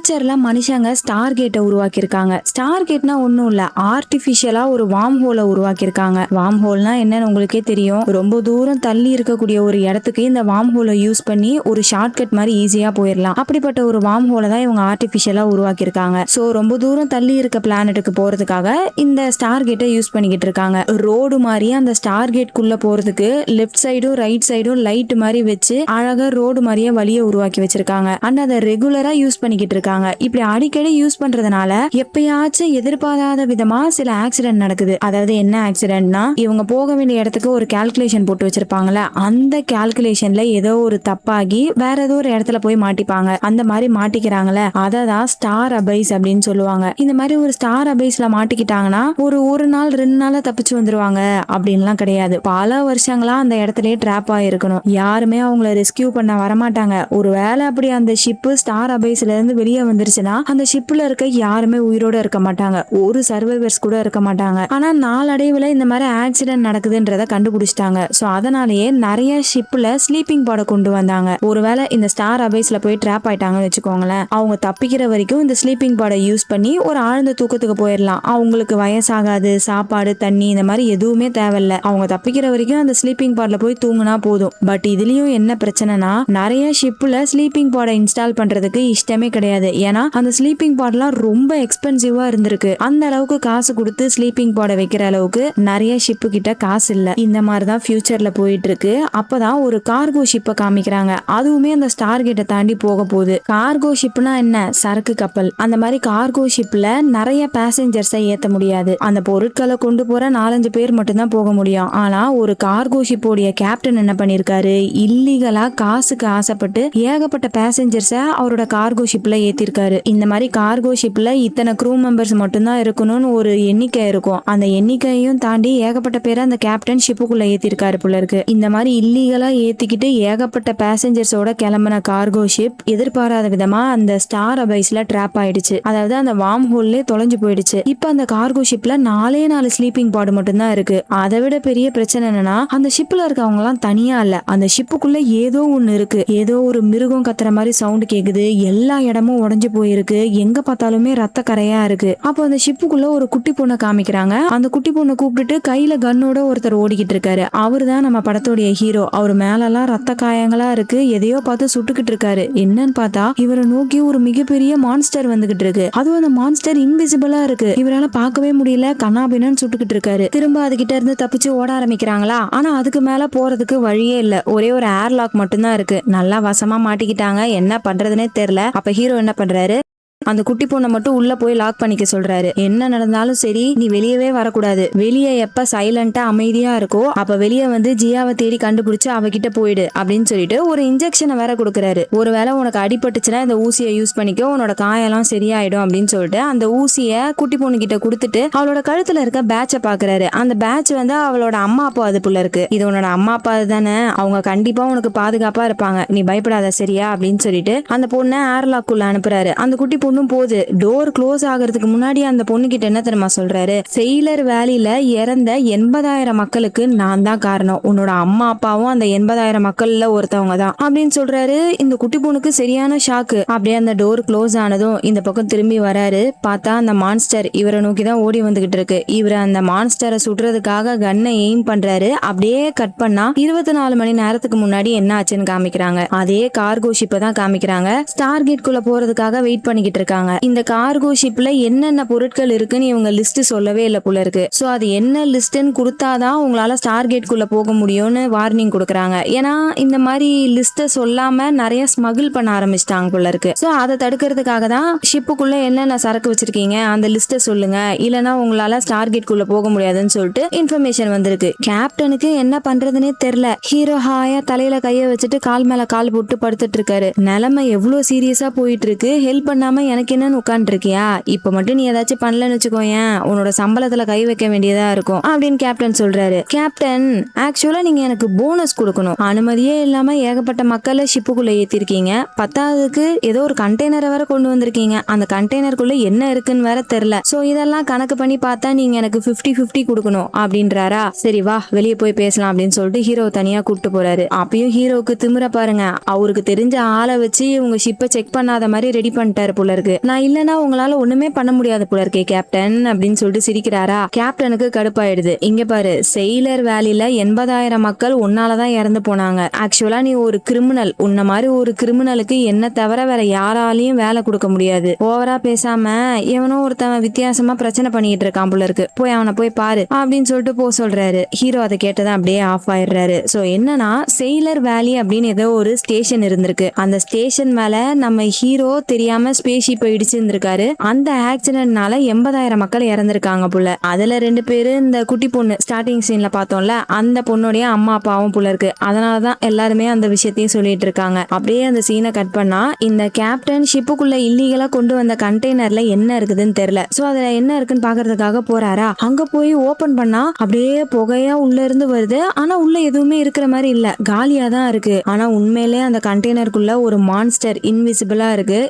ஃபியூச்சர்ல மனுஷங்க ஸ்டார் கேட்டை உருவாக்கியிருக்காங்க. ஸ்டார் கேட்னா ஒன்றும் இல்ல, ஆர்டிஃபிஷியலா ஒரு வார்ம் ஹோலை உருவாக்கியிருக்காங்க. வார்ம் ஹோல்னா என்னன்னு உங்களுக்கே தெரியும். ரொம்ப தூரம் தள்ளி இருக்கக்கூடிய ஒரு இடத்துக்கு இந்த வார்ம் ஹோலை யூஸ் பண்ணி ஒரு ஷார்ட்கட் மாதிரி ஈஸியா போயிடலாம். அப்படிப்பட்ட ஒரு வார்ம் ஹோலை தான் இவங்க ஆர்டிஃபிஷியலா உருவாக்கியிருக்காங்க. ஸோ ரொம்ப தூரம் தள்ளி இருக்க பிளானட்டுக்கு போறதுக்காக இந்த ஸ்டார் கேட்டை யூஸ் பண்ணிக்கிட்டு இருக்காங்க. ரோடு மாதிரி அந்த ஸ்டார் கேட் குள்ள போறதுக்கு லெஃப்ட் சைடும் ரைட் சைடும் லைட் மாதிரி வச்சு அழகா ரோடு மாதிரியே வழியை உருவாக்கி வச்சிருக்காங்க. அண்ட் அதை ரெகுலரா யூஸ் பண்ணிக்கிட்டு இருக்காங்க. இப்படி அடிக்கடி யூஸ் பண்றதுனால எப்பயாச்சும் எதிர்பாராத விதமா சில ஆக்சிடென்ட் நடக்குது. அதாவது என்ன ஆக்சிடென்ட்னா, இவங்க போக வேண்டிய இடத்துக்கு ஒரு கால்குலேஷன் போட்டு வச்சிருப்பாங்கல்ல, அந்த கால்குலேஷன்ல ஏதோ ஒரு தப்பாகி வேற ஏதோ ஒரு இடத்துல போய் மாட்டிப்பாங்க. அந்த மாதிரி மாட்டிக்கிறாங்களே, அததான் ஸ்டார் அபைஸ் அப்படின்னு சொல்லுவாங்க. இந்த மாதிரி ஒரு ஸ்டார் அபைஸ்ல மாட்டிக்கிட்டாங்கன்னா ஒரு நாள் 2 நாள்ல தப்பிச்சு வந்துருவாங்க அப்படின்லாம் கிடையாது. பல வருஷங்களா அந்த இடத்துலயே டிராப் ஆயிருக்கணும். யாருமே அவங்கள ரெஸ்கியூ பண்ண வரமாட்டாங்க. ஒருவேளை அப்படி அந்த ஷிப்பு ஸ்டார் அபைஸ்ல இருந்து வெளியே வந்துருச்சுன்னா அந்த ஷிப்ல இருக்க யாருமே உயிரோட இருக்க மாட்டாங்க. ஒரு சர்வைவர்ஸ் கூட இருக்க மாட்டாங்க. ஆனா நாளடைவுல இந்த மாதிரி ஆக்சிடென்ட் நடக்குதுன்றத கண்டுபிடிச்சிட்டாங்க. சோ அதனாலேயே நிறைய ஷிப்ல ஸ்லீப்பிங் பாட கொண்டு வந்தாங்க. ஒருவேளை இந்த ஸ்டார் அபைஸ்ல போய் டிராப் ஆயிட்டாங்கன்னு வச்சுக்கோங்களேன், அவங்க தப்பிக்கிற வரைக்கும் இந்த ஸ்லீப்பிங் பாட யூஸ் பண்ணி ஒரு ஆழ்ந்த தூக்கத்துக்கு போயிடலாம். அவங்களுக்கு வயசாகாது, சாப்பாடு தண்ணி இந்த மாதிரி எதுவுமே தேவையில்ல. அவங்க தப்பிக்கிற வரைக்கும் அந்த ஸ்லீப்பிங் பாட்ல போய் தூங்குனா போதும். பட் இதுலயும் என்ன பிரச்சனைனா, நிறைய ஷிப்ல ஸ்லீப்பிங் பாட இன்ஸ்டால் பண்றதுக்கு இஷ்டமே கிடையாது. ஏன்னா அந்த ஸ்லீப்பிங் பாட்லாம் ரொம்ப எக்ஸ்பென்சிவா இருந்திருக்கு. அந்த அளவுக்கு காசு கொடுத்து ஸ்லீப்பிங் பாட வைக்கிற அளவுக்கு நிறைய ஷிப்பு கிட்ட காசு இல்ல. இந்த மாதிரிதான் ஃபியூச்சர்ல போயிட்டு இருக்கு. அப்பதான் ஒரு கார்கோ ஷிப்பை காமிக்கிறாங்க. அதுவுமே அந்த ஸ்டார் கேட்டை தாண்டி போக போகுது. கார்கோ ஷிப்னா என்ன? சரக்கு கப்பல். அந்த மாதிரி கார்கோ ஷிப்ல நிறைய பேசஞ்சர்ஸை ஏத்த முடியாது. அந்த பொருட்களை கொண்டு போற 4-5 பேர் மட்டும்தான் போக முடியும். ஆனா ஒரு கார்கோ ஷிப்போடைய கேப்டன் என்ன பண்ணிருக்காரு, இல்லீகலா காசுக்கு ஆசைப்பட்டு ஏகப்பட்ட பேசஞ்சர்ஸை அவரோட கார்கோ ஷிப்ல ஏத்திருக்காரு. இந்த மாதிரி கார்கோ ஷிப்ல இத்தனை க்ரூ மெம்பர்ஸ் மட்டும்தான் இருக்கணும்னு ஒரு எண்ணிக்கை இருக்கும். அந்த எண்ணிக்கையும் தாண்டி ஏகப்பட்ட பேரை அந்த கேப்டன் ஷிப்புக்குள்ள ஏத்திருக்காரு போல இருக்கு. இந்த மாதிரி இல்லீகலா ஏத்திக்கிட்டு ஏகப்பட்ட பேசஞ்சர்ஸோட கிளம்பின கார்கோ ஷிப் எதிர்பாராத விதமா அந்த ஸ்டார் அபைஸ்ல டிராப் ஆயிடுச்சு. அதாவது அந்த வார்ம் ஹோல்லே தொலைஞ்சு போயிடுச்சு. இப்ப அந்த கார்கோ ஷிப்ல 4 ஸ்லீப்பிங் பாடு மட்டும்தான் இருக்கு. அதை விட பெரிய பிரச்சனை என்னன்னா, அந்த ஷிப்ல இருக்கவங்க எல்லாம் தனியா இல்ல, அந்த ஷிப்புக்குள்ள ஏதோ ஒண்ணு இருக்கு. ஏதோ ஒரு மிருகம் கத்துற மாதிரி சவுண்ட் கேக்குது. எல்லா இடமும் உடைஞ்சு போயிருக்கு. எங்க பார்த்தாலுமே ரத்த கரையா இருக்கு. அப்போ அந்த ஷிப்புக்குள்ள ஒரு குட்டி பொண்ணை காமிக்கிறாங்க. அந்த குட்டி பொண்ணை கூப்பிட்டுட்டு கையில கன்னோட ஒருத்தர் ஓடிக்கிட்டு இருக்காரு. அவரு தான் நம்ம படத்தோடைய ஹீரோ. அவர் மேலெல்லாம் ரத்த காயங்களா இருக்கு. எதையோ பார்த்து சுட்டுக்கிட்டு இருக்காரு. என்னன்னு பார்த்தா இவரை நோக்கி ஒரு மிகப்பெரிய மான்ஸ்டர் வந்துகிட்டு இருக்கு. அதுவும் அந்த மான்ஸ்டர் இன்விசிபிளா இருக்கு. இவரால பார்க்கவே முடியல. கண்ணாபின்னு சுட்டுக்கிட்டு இருக்காரு. திரும்ப அதுகிட்ட இருந்து தப்பிச்சு ஓட ஆரம்பிக்கிறாங்களா. ஆனா அதுக்கு மேல போறதுக்கு வழியே இல்ல. ஒரே ஒரு ஏர்லாக் மட்டும்தான் இருக்கு. நல்லா வசமா மாட்டிக்கிட்டாங்க. என்ன பண்றதுன்னே தெரியல. அப்ப ஹீரோ என்ன பண்றாரு, அந்த குட்டி பொண்ணை மட்டும் உள்ள போய் லாக் பண்ணிக்க சொல்றாரு. என்ன நடந்தாலும் சரி, நீ வெளியவே வரக்கூடாது. வெளியே எப்ப சைலண்டா அமைதியா இருக்கோ அப்ப வெளியே வந்து ஜியாவை தேடி கண்டுபிடிச்சு அவகிட்ட போயிடு அப்படின்னு சொல்லிட்டு ஒரு இன்ஜெக்ஷனை வேற கொடுக்கறாரு. ஒருவேளை உனக்கு அடிபட்டுச்சுன்னா இந்த ஊசியை யூஸ் பண்ணிக்க, உன்னோட காயெல்லாம் சரியாயிடும் அப்படின்னு சொல்லிட்டு அந்த ஊசிய குட்டி பொண்ணு கிட்ட கொடுத்துட்டு அவளோட கழுத்துல இருக்க பேட்சை பாக்குறாரு. அந்த பேட்ச் வந்து அவளோட அம்மா அப்பா அதுக்குள்ள இருக்கு. இது உன்னோட அம்மா அப்பா தானே, அவங்க கண்டிப்பா உனக்கு பாதுகாப்பா இருப்பாங்க, நீ பயப்படாத சரியா அப்படின்னு சொல்லிட்டு அந்த பொண்ணை ஏர்லாக்குள்ள அனுப்புறாரு. அந்த குட்டி பொண்ணும் போது டோர் க்ளோஸ் ஆகிறதுக்கு முன்னாடி அந்த பொண்ணு கிட்ட என்ன தெரியுமா சொல்றாரு, செயிலர் வேலியில இறந்த 80,000 மக்களுக்கு நான் தான் காரணம். உன்னோட அம்மா அப்பாவும் அந்த 80,000 மக்கள்ல ஒருத்தவங்க தான் அப்படின்னு சொல்றாரு. இந்த குட்டி பொண்ணுக்கு சரியான ஷாக்கு. அப்படியே அந்த டோர் க்ளோஸ் ஆனதும் இந்த பக்கம் திரும்பி வராரு. பார்த்தா அந்த மான்ஸ்டர் இவரை நோக்கி தான் ஓடி வந்துகிட்டு இருக்கு. இவரை அந்த மான்ஸ்டரை சுடுறதுக்காக கன்னை எய்ம் பண்றாரு. அப்படியே கட் பண்ணா 24 மணி நேரத்துக்கு முன்னாடி என்ன ஆச்சுன்னு காமிக்கிறாங்க. அதே கார்கோ ஷிப்பை தான் காமிக்கிறாங்க. ஸ்டார் கேட் குள்ள போறதுக்காக வெயிட் பண்ணிக்கிட்டு இருக்காங்க. இந்த கார்கோ ஷிப்ல என்னென்ன பொருட்கள் இருக்குன்னு இவங்க லிஸ்ட் சொல்லவே இல்ல போல இருக்கு. சோ அது என்ன லிஸ்ட்னு கொடுத்தாதான் உங்களால ஸ்டார் கேட் குள்ள போக முடியும்னு வார்னிங் கொடுக்கறாங்க. ஏன்னா இந்த மாதிரி லிஸ்ட சொல்லாம நிறைய ஸ்மகிள் பண்ண ஆரம்பிச்சிட்டாங்க போல இருக்கு. சோ அதை தடுக்கிறதுக்காக தான் ஷிப்புக்குள்ள என்னென்ன சரக்கு வச்சிருக்கீங்க அந்த லிஸ்ட சொல்லுங்க, இல்லனா உங்களால ஸ்டார் கேட் குள்ள போக முடியாதுன்னு சொல்லிட்டு இன்ஃபர்மேஷன் வந்திருக்கு. கேப்டனுக்கு என்ன பண்றதுன்னே தெரியல. ஹீரோ ஹாயா தலையில கைய வச்சுட்டு கால் மேல கால் போட்டு படுத்துட்டு இருக்காரு. நிலைமை எவ்வளவு சீரியஸா போயிட்டு இருக்கு. ஹெல்ப் பண்ணாம எனக்கு என்னன்னு உட்கார்ந்து இருக்கியா, இப்ப மட்டும் நீ ஏதாச்சும் பண்ணலன்னு வச்சுக்கோயேன், உன்னோட சம்பளத்துல கை வைக்க வேண்டியதா இருக்கும் அப்படின்னு கேப்டன் சொல்றாரு. கேப்டன், ஆக்சுவலா நீங்க எனக்கு போனஸ் கொடுக்கணும். அனுமதியே இல்லாம ஏகப்பட்ட மக்களை ஷிப்புக்குள்ள ஏத்திருக்கீங்க. பத்தாவதுக்கு ஏதோ ஒரு கண்டெய்னரை வேற கொண்டு வந்திருக்கீங்க. அந்த கண்டெய்னருக்குள்ள என்ன இருக்குன்னு வேற தெரியல. சோ இதெல்லாம் கணக்கு பண்ணி பார்த்தா நீங்க எனக்கு 50-50 கொடுக்கணும் அப்படின்றாரா. சரி வா வெளியே போய் பேசலாம் அப்படின்னு சொல்லிட்டு ஹீரோ தனியா கூப்பிட்டு போறாரு. அப்பயும் ஹீரோக்கு திமிர பாருங்க. அவருக்கு தெரிஞ்ச ஆளை வச்சு இவங்க ஷிப்பை செக் பண்ணாத மாதிரி ரெடி பண்ணிட்டாரு போல இருக்கு. இருக்கு. நான் இல்லனா உங்களால ஒண்ணுமே பண்ண முடியாது போல இருக்கே கேப்டன் அப்படின்னு சொல்லிட்டு சிரிக்கிறாரா. கேப்டனுக்கு கடுப்பாயிடுது. இங்க பாரு, செயிலர் வேலில 80,000 மக்கள் உன்னாலதான் இறந்து போனாங்க. ஆக்சுவலா நீ ஒரு கிரிமினல். உன்ன மாதிரி ஒரு கிரிமினலுக்கு என்ன தவிர வேற யாராலையும் வேலை கொடுக்க முடியாது. ஓவரா பேசாம எவனோ ஒருத்தவன் வித்தியாசமா பிரச்சனை பண்ணிட்டு இருக்கான் போல இருக்கு, போய் அவனை போய் பாரு அப்படின்னு சொல்லிட்டு போ சொல்றாரு. ஹீரோ அதை கேட்டதான் அப்படியே ஆஃப் ஆயிடுறாரு. சோ என்னன்னா, செயிலர் வேலி அப்படின்னு ஏதோ ஒரு ஸ்டேஷன் இருந்திருக்கு. அந்த ஸ்டேஷன் மேல நம்ம ஹீரோ தெரியாம ஸ்பேஸ்ஷிப் இடிச்சிருந்திருக்காரு. அந்த ஆக்சிடென்ட்னால 80,000 மக்கள் இறந்திருக்காங்க போல. அதுல 2 பேரு இந்த குட்டி பொண்ணு ஸ்டார்டிங் சீன்ல பார்த்தோம்ல, அந்த பொண்ணுடைய அம்மா அப்பாவும் போல இருக்கு. அதனாலதான் எல்லாருமே அந்த விஷயத்தையும் சொல்லிட்டு இருக்காங்க. அப்படியே அந்த சீனை கட் பண்ணா, இந்த கேப்டன் ஷிப்புக்குள்ள இல்லீகலா கொண்டு வந்த கண்டெய்னர்ல என்ன இருக்குதுன்னு தெரியல. சோ அதுல என்ன இருக்குன்னு பாக்குறதுக்காக போறாரா. அங்க போய் ஓபன் பண்ணா அப்படியே புகையா உள்ள இருந்து வருது. ஆனா உள்ள எதுவுமே இருக்கிற மாதிரி இல்ல, காலியா தான் இருக்கு. ஆனா உண்மையிலே அந்த கண்டெய்னருக்குள்ள ஒரு மான்ஸ்டர் இன்விசிபிளா இருக்கு.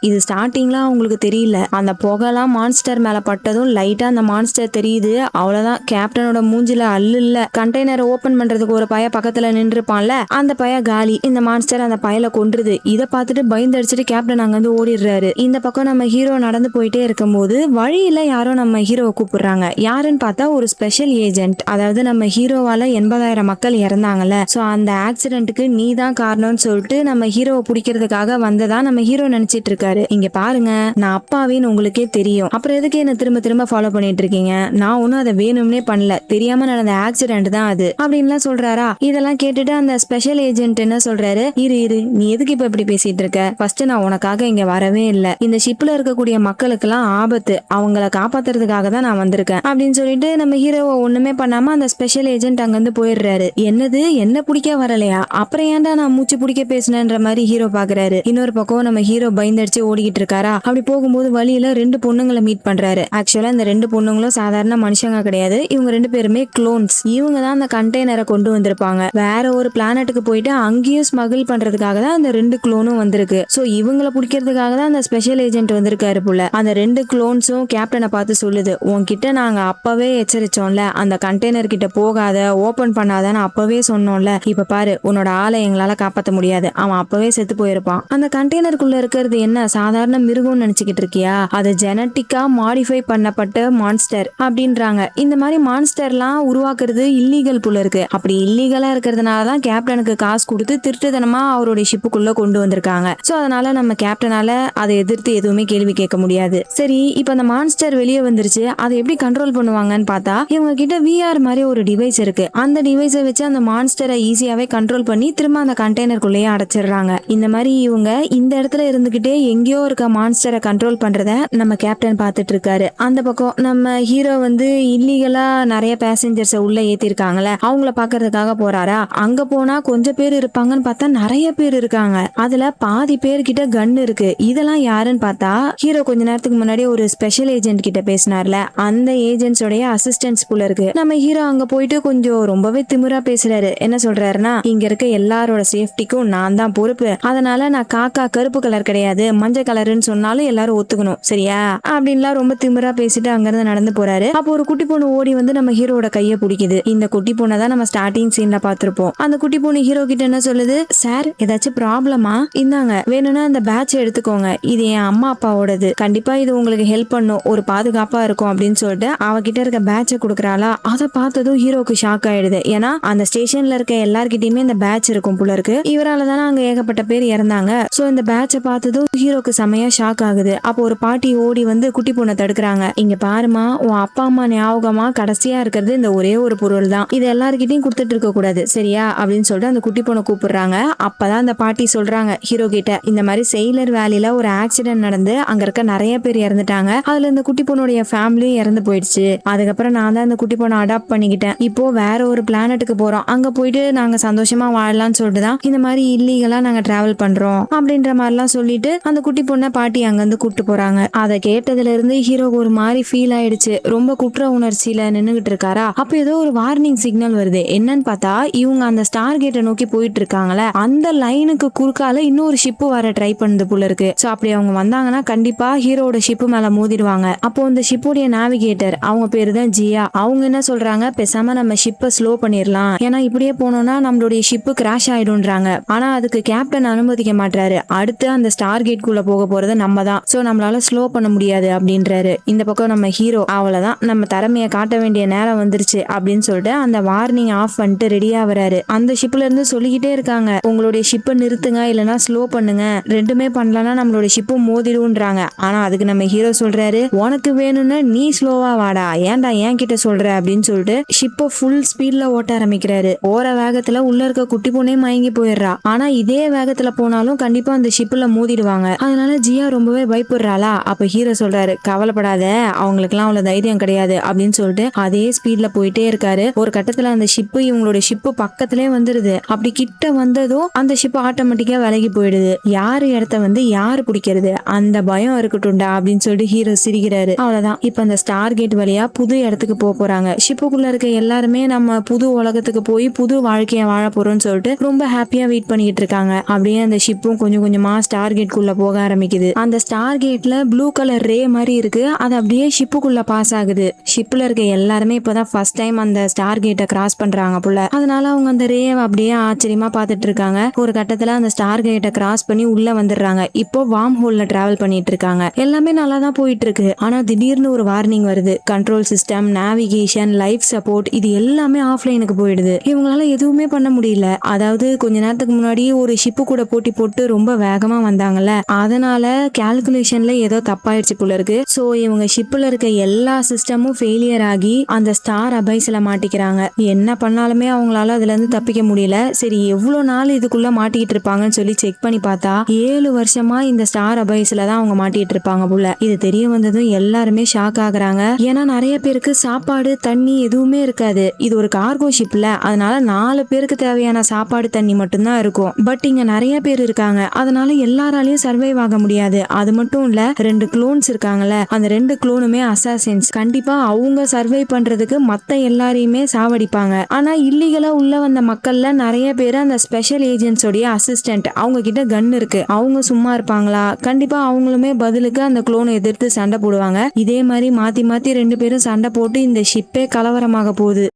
இது ஸ்டார்டிங்ல அவங்களுக்கு தெரியல. அந்த புகைலாம் மான்ஸ்டர் மேல பட்டதும் லைட்டா அந்த மான்ஸ்டர் தெரியுது. அவ்வளவுதான், கேப்டனோட மூஞ்சில அல்லு இல்ல. கண்டெய்னரை ஓபன் பண்றதுக்கு ஒரு பைய பக்கத்துல நின்றுப்பான்ல, அந்த பைய காலி. இந்த மான்ஸ்டர் அந்த பையல கொன்றுது. இதை பார்த்துட்டு பயந்தடிச்சிட்டு கேப்டன் அங்க இருந்து ஓடிடுறாரு. இந்த பக்கம் நம்ம ஹீரோ நடந்து போயிட்டே இருக்கும்போது வழியில யாரோ நம்ம ஹீரோவை கூப்பிடுறாங்க. யாருன்னு பார்த்தா ஒரு ஸ்பெஷல் ஏஜென்ட். அதாவது நம்ம ஹீரோவால 80,000 மக்கள் இறந்தாங்கல்ல, சோ அந்த ஆக்சிடென்ட்டுக்கு நீ தான் காரணம்னு சொல்லிட்டு நம்ம ஹீரோவை பிடிக்கிறதுக்காக வந்ததா நம்ம ஹீரோ நினைச்சிட்டு இருக்காரு. இங்க பாருங்க, நான் அப்பாவின்னு உங்களுக்கே தெரியும், அப்புறம் எதுக்கு என்ன திரும்ப திரும்ப ஃபாலோ பண்ணிட்டு இருக்கீங்க? நான் ஒன்னும் அதை வேணும்னே பண்ணல, தெரியாம நடந்த ஆக்சிடென்ட் தான் அது அப்படின்லாம் சொல்றாரா. இதெல்லாம் கேட்டுட்டு அந்த ஸ்பெஷல் ஏஜென்ட் என்ன சொல்றாரு, இரு நீ எதுக்கு இப்ப இப்படி பேசிட்டு இருக்க? ஃபர்ஸ்ட் நான் உனக்காக இங்க வரவே இல்லை. இந்த ஷிப்ல இருக்கக்கூடிய மக்களுக்கு எல்லாம் ஆபத்து, அவங்கள காப்பாத்துறதுக்காக தான் நான் வந்திருக்கேன் அப்படின்னு சொல்லிட்டு நம்ம ஹீரோவை ஒண்ணுமே பண்ணாம அந்த ஸ்பெஷல் ஏஜென்ட் அங்க இருந்து போயிடுறாரு. என்னது, என்ன பிடிக்க வரலையா? அப்புறம் ஏன்டா நான் மூச்சு பிடிக்க பேசினேன்ற மாதிரி ஹீரோ பாக்குறாரு. இன்னொரு பக்கம் நம்ம ஹீரோ பயந்தடிச்சு ஓடிக்கிட்டு இருக்காரா. அப்படி போகும்போது வழியில 2 பொண்ணுங்களை மீட் பண்றாரு. ஆக்சுவலா இந்த 2 பொண்ணுங்களும் சாதாரண மனுஷங்க கிடையாது. இவங்க 2 பேருமே க்ளோன்ஸ். இவங்க தான் அந்த கண்டெய்னரை கொண்டு வந்திருப்பாங்க. வேற ஒரு பிளானட்டுக்கு போயிட்டு அங்கேயும் ஸ்மகிள் பண்றதுக்காக தான் அந்த 2 க்ளோனும் வந்திருக்கு. சோ இவங்களை பிடிக்கிறதுக்காக தான் அந்த ஸ்பெஷல் ஏஜென்ட் வந்திருக்காரு போல. அந்த 2 க்ளோன்ஸும் கேப்டனை பார்த்து சொல்லுது, உன்கிட்ட நாங்க அப்பவே எச்சரிச்சோம்ல, அந்த கண்டெய்னர் கிட்ட போகாத, ஓபன் பண்ணாதன்னு அப்பவே சொன்னோம்ல. இப்ப பாரு, உன்னோட ஆளை எங்களால காப்பாற்ற முடியாது, அவன் அப்பவே செத்து போயிருப்பான். அந்த கண்டெய்னருக்குள்ள இருக்கிறது என்ன, சாதாரண மிருகம் நினைச்சுக்கிட்டு இருக்கியா? அது ஜெனட்டிக்கா மாடிஃபை பண்ணப்பட்ட மான்ஸ்டர் அப்படின்றாங்க. இந்த மாதிரி மான்ஸ்டர்லாம் உருவாக்குறது இல்லீகல் போல இருக்கு. அப்படி இல்லீகலா இருக்கிறதுனாலதான் கேப்டனுக்கு காசு கொடுத்து திருட்டுத்தனமா அவருடைய ஷிப்புக்குள்ள கொண்டு வந்திருக்காங்க. சோ அதனால நம்ம கேப்டனால அதை எதிர்த்து எதுவுமே கேள்வி கேட்க முடியாது. சரி, இப்ப அந்த மான்ஸ்டர் வெளியே வந்துருச்சு, அதை எப்படி கண்ட்ரோல் பண்ணுவாங்கன்னு பார்த்தா, இவங்க கிட்ட VR மாதிரி ஒரு டிவைஸ் இருக்கு. அந்த டிவைஸை வச்சு அந்த மான்ஸ்டரை ஈஸியாவே கண்ட்ரோல் பண்ணி திரும்ப அந்த கண்டெய்னருக்குள்ளேயே அடைச்சிடுறாங்க. இந்த மாதிரி இவங்க இந்த இடத்துல இருந்துகிட்டே எங்கேயோ இருக்க மான்ஸ்டரை கண்ட்ரோல் பண்றத நம்ம கேப்டன் பார்த்துட்டு இருக்காரு. அந்த பக்கம் நம்ம ஹீரோ வந்து இல்லீகலா நிறைய பேசஞ்சர்ஸை உள்ள ஏத்திருக்காங்கல்ல, அவங்கள பாக்குறதுக்காக போறாரா. அங்க போனா கொஞ்சம் பேர் இருப்பாங்கன்னு பார்த்தா நிறைய பேர் இருக்காங்க. அதுல பாதி பேர் கிட்ட கன் இருக்கு. இதெல்லாம் யாருன்னு பார்த்தா, ஹீரோ கொஞ்ச நேரத்துக்கு முன்னாடி ஒரு ஸ்பெஷல் ஏஜென்ட் கிட்ட பேசினார்ல, அந்த ஏஜென்ட்ஸோடைய அசிஸ்டன்ஸ் போல இருக்கு. நம்ம ஹீரோ அங்க போயிட்டு கொஞ்சம் ரொம்பவே திமிரா பேசுறாரு. என்ன சொல்றாருன்னா, இங்க இருக்க எல்லாரோட சேஃப்டிக்கும் நான் தான் பொறுப்பு, அதனால நான் காக்கா கருப்பு கலர் கிடையாது, மஞ்சள் கலருன்னு சொன்னாலும் எல்லாரும் ஒத்துக்கணும், சரியா அப்படின்லாம் ரொம்ப திமிரா பேசிட்டு அங்கிருந்து நடந்து போறாரு. அப்போ ஒரு குட்டி பொண்ணு ஓடி வந்து நம்ம ஹீரோட கையை பிடிக்குது. இந்த குட்டி பொண்ணை தான் நம்ம ஸ்டார்டிங் சீன்ல பாத்திருப்போம். அந்த குட்டி பொண்ணு ஹீரோ கிட்ட என்ன சொல்லுது, சார் ஏதாச்சும் ப்ராப்ளமா, இந்தாங்க வேணும்னா அந்த பேட்ச் எடுத்துக்கோங்க, இது என் அம்மா அப்பாவோடது, கண்டிப்பா இது உங்களுக்கு ஹெல்ப் பண்ணும், ஒரு பாதுகாப்பா இருக்கும் அப்படின்னு சொல்லிட்டு அவகிட்ட இருக்க பேட்சை கொடுக்குறாளா. அதை பார்த்ததும் ஹீரோக்கு ஷாக் ஆயிடுது. ஏன்னா அந்த ஸ்டேஷன்ல இருக்க எல்லார்கிட்டயுமே இந்த பேட்ச் இருக்கும் போல இருக்கு. இவரால தானே அங்க ஏகப்பட்ட பேர் இறந்தாங்க. சோ இந்த பேட்சை பார்த்ததும் ஹீரோக்கு செமையா ஷாக் ஆகுது. அப்போ ஒரு பாட்டி ஓடி வந்து குட்டி பொண்ணை தடுக்கிறாங்க. இங்க பாருமா, உன் அப்பா அம்மா ஞாபகமா கடைசியா இருக்கிறது இந்த ஒரே ஒரு பொருள் தான், இது எல்லார்கிட்டையும் கொடுத்துட்டு இருக்க கூடாது, சரியா அப்படின்னு சொல்லிட்டு அந்த குட்டி பொண்ணை கூப்பிடுறாங்க. அப்பதான் அந்த பாட்டி சொல்றாங்க ஹீரோ கிட்ட, இந்த மாதிரி செயிலர் வேலில ஒரு ஆக்சிடென்ட் நடந்து அங்க இருக்க நிறைய பேர் இறந்துட்டாங்க, அதுல இந்த குட்டி பொண்ணுடைய ஃபேமிலியும் இறந்து போயிடுச்சு. அதுக்கப்புறம் நான் தான் இந்த குட்டி பொண்ணை அடாப்ட் பண்ணிக்கிட்டேன். இப்போ வேற ஒரு பிளானட்டுக்கு போறோம், அங்க போயிட்டு நாங்க சந்தோஷமா வாழலாம்னு சொல்லிட்டு தான் இந்த மாதிரி இல்லீகலா நாங்க டிராவல் பண்றோம் அப்படின்ற மாதிரிலாம் சொல்லிட்டு அந்த குட்டி பொண்ணை பாட்டி அங்கிருந்து கூப்பிட்டு போறாங்க. அதை கேட்டதுல இருந்து ஹீரோக்கு ஒரு மாதிரி ஃபீல் ஆயிடுச்சு. ரொம்ப குற்ற உணர்ச்சியில நின்னுகிட்டு இருக்காரா. அப்ப ஏதோ ஒரு வார்னிங் சிக்னல் வருது. என்னன்னு பார்த்தா, இவங்க அந்த ஸ்டார் கேட்டை நோக்கி போயிட்டு இருக்காங்களே, அந்த லைனுக்கு குறுக்கால இன்னொரு ஷிப்பு வர ட்ரை பண்ணுது போல இருக்கு. சோ அப்படி அவங்க வந்தாங்கன்னா கண்டிப்பா ஹீரோட ஷிப்பு மேல மோதிடுவாங்க. அப்போ இந்த ஷிப்போடைய நேவிகேட்டர், அவங்க பேரு தான் ஜியா, அவங்க என்ன சொல்றாங்க, பேசாம நம்ம ஷிப்பை ஸ்லோ பண்ணிடலாம், ஏன்னா இப்படியே போனோம்னா நம்மளுடைய ஷிப்பு கிராஷ் ஆயிடும்ன்றாங்க. ஆனா அதுக்கு கேப்டன் அனுமதிக்க மாட்டாரு. அடுத்து அந்த ஸ்டார் கேட் ஷிப்புக்குள்ள போக போறது நம்ம தான், சோ நம்மளால ஸ்லோ பண்ண முடியாது அப்படின்றாரு. இந்த பக்கம் நம்ம ஹீரோ அவ்வளவுதான், நம்ம திறமையை காட்ட வேண்டிய நேரம் வந்துருச்சு அப்படின்னு சொல்லிட்டு அந்த வார்னிங் ஆஃப் பண்ணிட்டு ரெடியா வராரு. அந்த ஷிப்ல இருந்து சொல்லிக்கிட்டே இருக்காங்க, உங்களுடைய ஷிப்பை நிறுத்துங்க இல்லைன்னா ஸ்லோ பண்ணுங்க, ரெண்டுமே பண்ணலன்னா நம்மளுடைய ஷிப்பும் மோதிடுன்றாங்க. ஆனா அதுக்கு நம்ம ஹீரோ சொல்றாரு, உனக்கு வேணும்னா நீ ஸ்லோவா வாடா, ஏன்டா ஏன் கிட்ட சொல்ற அப்படின்னு சொல்லிட்டு ஷிப்பை ஃபுல் ஸ்பீட்ல ஓட்ட ஆரம்பிக்கிறாரு. ஓர வேகத்துல உள்ள இருக்க குட்டி பொண்ணே மயங்கி போயிடுறா. ஆனா இதே வேகத்துல போனாலும் கண்டிப்பா அந்த ஷிப்ல மோதிடுவாங்க. அதனால ஜியா ரொம்பவே பயப்படுறாளா. அப்ப ஹீரோ சொல்றாரு, கவலைப்படாத, அவங்களுக்கு எல்லாம் அவ்வளவு தைரியம் கிடையாது அப்படின்னு சொல்லிட்டு அதே ஸ்பீட்ல போயிட்டே இருக்காரு. ஒரு கட்டத்துல அந்த ஷிப்பு இவங்களோட ஷிப்பு பக்கத்திலே வந்துருது. அப்படி கிட்ட வந்ததும் அந்த ஷிப் ஆட்டோமேட்டிக்கா விலகி போயிடுது. யாரு இடத்த வந்து யாரு பிடிக்கிறது, அந்த பயம் இருக்கட்டும்டா அப்படின்னு சொல்லிட்டு ஹீரோ சிரிக்கிறாரு. அவ்வளவுதான், இப்ப அந்த ஸ்டார் கேட் வழியா புது இடத்துக்கு போறாங்க. ஷிப்புக்குள்ள இருக்க எல்லாருமே நம்ம புது உலகத்துக்கு போய் புது வாழ்க்கைய வாழ போறோம்னு சொல்லிட்டு ரொம்ப ஹாப்பியா வெயிட் பண்ணிட்டு இருக்காங்க. அப்படியே அந்த ஷிப்பும் கொஞ்சம் கொஞ்சமா ஸ்டார் கேட் குள்ள போக ஆரம்பிக்குது. அந்த ஸ்டார் கேட்ல ப்ளூ கலர் ரே மாதிரி இருக்கு, அது அப்படியே ஷிப்புக்குள்ள பாஸ் ஆகுது. ஷிப்ல இருக்க எல்லாருமே இப்பதான் ஃபர்ஸ்ட் டைம் அந்த ஸ்டார் கேட்டை கிராஸ் பண்றாங்க போல. அதனால அவங்க அந்த ரேவை அப்படியே ஆச்சரியமா பாத்துட்டு இருக்காங்க. ஒரு கட்டத்துல அந்த ஸ்டார் கேட்டை கிராஸ் பண்ணி உள்ள வந்துடுறாங்க. இப்போ வார்ம் ஹோல்ல டிராவல் பண்ணிட்டு இருக்காங்க. எல்லாமே நல்லா தான் போயிட்டு இருக்கு. ஆனா திடீர்னு ஒரு வார்னிங் வருது. Control system, navigation, life support இது எல்லாமே ஆஃப்லைனுக்கு போயிடுது. இவங்களால எதுவுமே பண்ண முடியல. அதாவது கொஞ்ச நேரத்துக்கு முன்னாடி ஒரு ஷிப்பு கூட போட்டி போட்டு ரொம்ப வேகமா வந்தாங்கல்ல, அதனால கால்குலேஷன்ல ஏதோ தப்பாயிடுச்சு போல இருக்கு. சோ இவங்க ஷிப்ல இருக்க எல்லா சிஸ்டமும் ஃபெயிலியர் ஆகி அந்த ஸ்டார் அபைஸ்ல மாட்டிக்கிறாங்க. என்ன பண்ணாலுமே அவங்களால அதுல இருந்து தப்பிக்க முடியல. சரி எவ்வளவு நாள் இதுக்குள்ள மாட்டிக்கிட்டு இருப்பாங்கன்னு சொல்லி செக் பண்ணி பார்த்தா 7 வருஷமா இந்த ஸ்டார் அபைஸ்ல தான் அவங்க மாட்டிட்டு இருப்பாங்க போல. இது தெரிய வந்ததும் எல்லாருமே ஷாக் ஆகுறாங்க. ஏன்னா நிறைய பேருக்கு சாப்பாடு தண்ணி எதுவுமே இருக்காது. இது ஒரு கார்கோ ஷிப்ல, அதனால 4 பேருக்கு தேவையான சாப்பாடு தண்ணி மட்டும்தான் இருக்கும். பட் இங்க நிறைய பேர் இருக்காங்க, அதனால எல்லாராலையும் சர்வைவ் ஆக முடியாது. அது மட்டும் இல்ல, 2 குளோன்ஸ் இருக்காங்கல்ல, அந்த 2 குளோனுமே அசாசின்ஸ். கண்டிப்பா அவங்க சர்வை பண்றதுக்கு மத்த எல்லாரையுமே சாவடிப்பாங்க. ஆனா இல்லீகலா உள்ள வந்த மக்கள்ல நிறைய பேர் அந்த ஸ்பெஷல் ஏஜென்ட்ஸோடைய அசிஸ்டன்ட், அவங்க கிட்ட கன் இருக்கு. அவங்க சும்மா இருப்பாங்களா? கண்டிப்பா அவங்களுமே பதிலுக்கு அந்த குளோனை எதிர்த்து சண்டை போடுவாங்க. இதே மாதிரி மாத்தி மாத்தி 2 பேரும் சண்டை போட்டு இந்த ஷிப்பே கலவரமாக போகுது.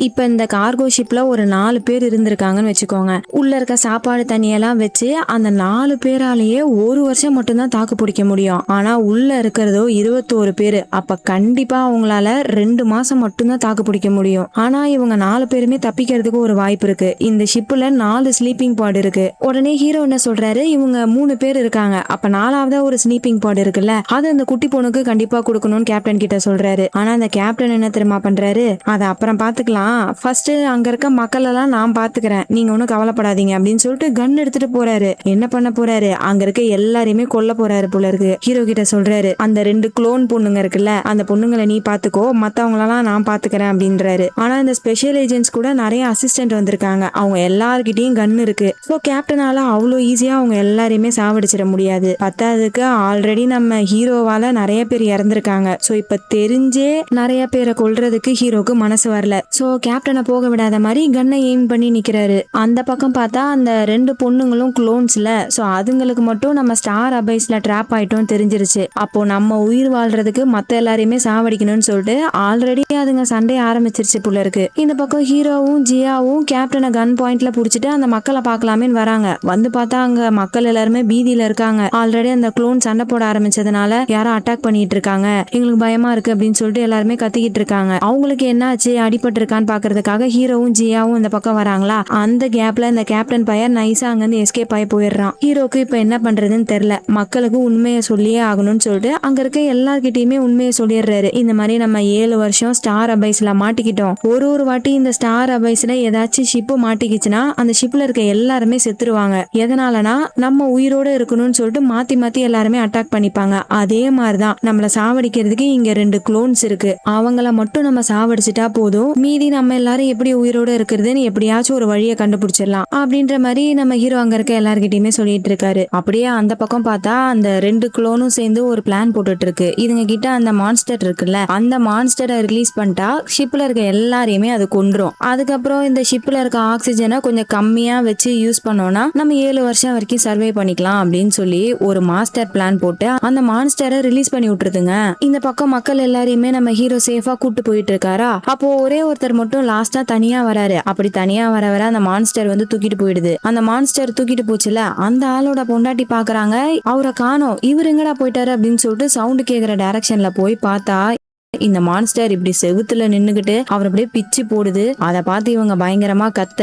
இப்ப இந்த கார்கோ ஷிப்ல ஒரு 4 பேர் இருந்திருக்காங்கன்னு வச்சுக்கோங்க. உள்ள இருக்க சாப்பாடு தண்ணியெல்லாம் வச்சு அந்த 4 பேராலேயே 1 வருஷம் மட்டும்தான் தாக்கு பிடிக்க முடியும். ஆனா உள்ள இருக்கிறதோ 21 பேரு. அப்ப கண்டிப்பா அவங்களால 2 மாசம் மட்டும்தான் தாக்கு பிடிக்க முடியும். ஆனா இவங்க 4 பேருமே தப்பிக்கிறதுக்கு ஒரு வாய்ப்பு இருக்கு. இந்த ஷிப்ல 4 ஸ்லீப்பிங் பாட் இருக்கு. உடனே ஹீரோ என்ன சொல்றாரு, இவங்க 3 பேர் இருக்காங்க, அப்ப 4ஆவதா ஒரு ஸ்லீப்பிங் பாட் இருக்குல்ல, அது அந்த குட்டி பொண்ணுக்கு கண்டிப்பா கொடுக்கணும்னு கேப்டன் கிட்ட சொல்றாரு. ஆனா அந்த கேப்டன் என்ன தெரியுமா பண்றாரு, அதை அப்புறம் பாத்துக்கலாம், ஃபர்ஸ்ட் அங்க இருக்க மக்கள் எல்லாம் நான் பாத்துக்கிறேன், நீங்க ஒன்னும் கவலைப்படாதீங்க அப்படின்னு சொல்லிட்டு கன் எடுத்துட்டு போறாரு. என்ன பண்ண போறாரு, அங்க இருக்க எல்லாரையுமே கொல்ல போறாரு போல இருக்கு. ஹீரோ கிட்ட சொல்றாரு, அந்த 2 குளோன் பொண்ணுங்க இருக்குல்ல, அந்த பொண்ணுங்களை நீ பாத்துக்கோ, மத்தவங்களெல்லாம் நான் பாத்துக்கிறேன் அப்படின்றாரு. ஆனா இந்த ஸ்பெஷல் ஏஜென்ட்ஸ் கூட நிறைய அசிஸ்டன்ட் வந்திருக்காங்க, அவங்க எல்லார்கிட்டயும் கன் இருக்கு. சோ கேப்டனால அவ்வளவு ஈஸியா அவங்க எல்லாரையுமே சாவடிச்சிட முடியாது. பத்தாவதுக்கு ஆல்ரெடி நம்ம ஹீரோவால நிறைய பேர் இறந்திருக்காங்க. சோ இப்ப தெரிஞ்சே நிறைய பேரை கொல்றதுக்கு ஹீரோக்கு மனசு வரல. சோ கேப்டனை போக விடாத மாதிரி கன்னை எய்ம் பண்ணி நிக்கிறாரு. அந்த பக்கம் பார்த்தா அந்த 2 பொண்ணுங்களும் குளோன்ஸ்ல, சோ அதுங்களுக்கு மட்டும் நம்ம ஸ்டார் அபைஸ்ல ட்ராப் ஆயிட்டோம் தெரிஞ்சிருச்சு. அப்போ நம்ம உயிர் வாழ்றதுக்கு மத்த எல்லாரையுமே சாவடிக்கணும்னு சொல்லிட்டு ஆல்ரெடி அதுங்க சண்டை ஆரம்பிச்சிருச்சு போல இருக்கு. இந்த பக்கம் ஹீரோவும் ஜியாவும் கேப்டனை கன் பாயிண்ட்ல புடிச்சிட்டு அந்த மக்களை பார்க்கலாமேன்னு வராங்க. வந்து பார்த்தா அங்க மக்கள் எல்லாருமே பீதியில இருக்காங்க. ஆல்ரெடி அந்த குளோன் சண்டை போட ஆரம்பிச்சதுனால யாரும் அட்டாக் பண்ணிட்டு இருக்காங்க, எங்களுக்கு பயமா இருக்கு அப்படின்னு சொல்லிட்டு எல்லாருமே கத்திக்கிட்டு இருக்காங்க. அவங்களுக்கு என்ன ஆச்சு, அடிபட்டு இருக்கான்னு பாக்குறதுக்காக ஹீரோவும் ஜியாவும் இந்த பக்கம் வராங்களா. அந்த கேப்ல இந்த கேப்டன் பையன் நைஸா அங்க இருந்து எஸ்கேப் ஆகி போயிடுறான். ஹீரோக்கு இப்ப என்ன பண்றதுன்னு தெரியல. மக்களுக்கு உண்மையை சொல்லியே ஆகணும்னு சொல்லிட்டு அங்க இருக்க எல்லார்கிட்டயுமே உண்மையை சொல்லிடுறாரு. இந்த மாதிரி நம்ம 7 வருஷம் ஸ்டார் அபைஸ்ல மாட்டிக்கிட்டோம். ஒரு வாட்டி இந்த ஸ்டார் அபைஸ்ல ஏதாச்சும் ஷிப்பு மாட்டிக்கிச்சுன்னா அந்த ஷிப்ல இருக்க எல்லாருமே செத்துருவாங்க. எதனாலனா நம்ம உயிரோட இருக்கணும்னு சொல்லிட்டு மாத்தி மாத்தி எல்லாருமே அட்டாக் பண்ணிப்பாங்க. அதே மாதிரிதான் நம்மள சாவடிக்கிறதுக்கு இங்க 2 குளோன்ஸ் இருக்கு. அவங்கள மட்டும் நம்ம சாவடிச்சிட்டா போதும், மீதி நம்ம எல்லாரும் எப்படி உயிரோட இருக்கிறதுன்னு எப்படியாச்சும் ஒரு வழியை கண்டுபிடிச்சிடலாம் அப்படின்ற மாதிரி நம்ம ஹீரோ அங்க இருக்க எல்லார்கிட்டயுமே சொல்லிட்டு இருக்காரு. அப்படியே அந்த பக்கம் பார்த்தா அந்த 2 குளோனும் சேர்ந்து ஒரு பிளான் போட்டுட்டு இருக்கு. இதுங்க கிட்ட அந்த மான்ஸ்டர் இருக்குல்ல, அந்த மான்ஸ்டரை ரிலீஸ் பண்ணிட்டா ஷிப்ல இருக்க எல்லாரையுமே அது கொன்றும். அதுக்கப்புறம் இந்த ஷிப்ல இருக்க ஆக்சிஜனை கொஞ்சம் கம்மியா வச்சு யூஸ் பண்ணோம்னா நம்ம 7 வருஷம் வரைக்கும் சர்வை பண்ணிக்கலாம் அப்படின்னு சொல்லி ஒரு மாஸ்டர் பிளான் போட்டு அந்த மான்ஸ்டரை ரிலீஸ் பண்ணி விட்டுருதுங்க. இந்த பக்கம் மக்கள் எல்லாரையுமே நம்ம ஹீரோ சேஃபா கூட்டு போயிட்டு இருக்காரா. அப்போ ஒரே ஒருத்தர் மட்டும் லாஸ்டா தனியா வராரு. அப்படி தனியா வர அந்த மான்ஸ்டர் வந்து தூக்கிட்டு போயிடுது. அந்த மான்ஸ்டர் தூக்கிட்டு போச்சுல, அந்த ஆளோட பொண்டாட்டி பாக்குறாங்க, அவரை காணோம், இவர் எங்கடா போயிட்டாரு அப்படின்னு சொல்லிட்டு சவுண்ட் கேக்குற டைரக்ஷன்ல போய் பார்த்தா இந்த மான்ஸ்டர் இப்படி செவுத்துல நின்னுகிட்டு அவர் அப்படியே பிச்சு போடுது. அதை பார்த்து இவங்க பயங்கரமா கத்த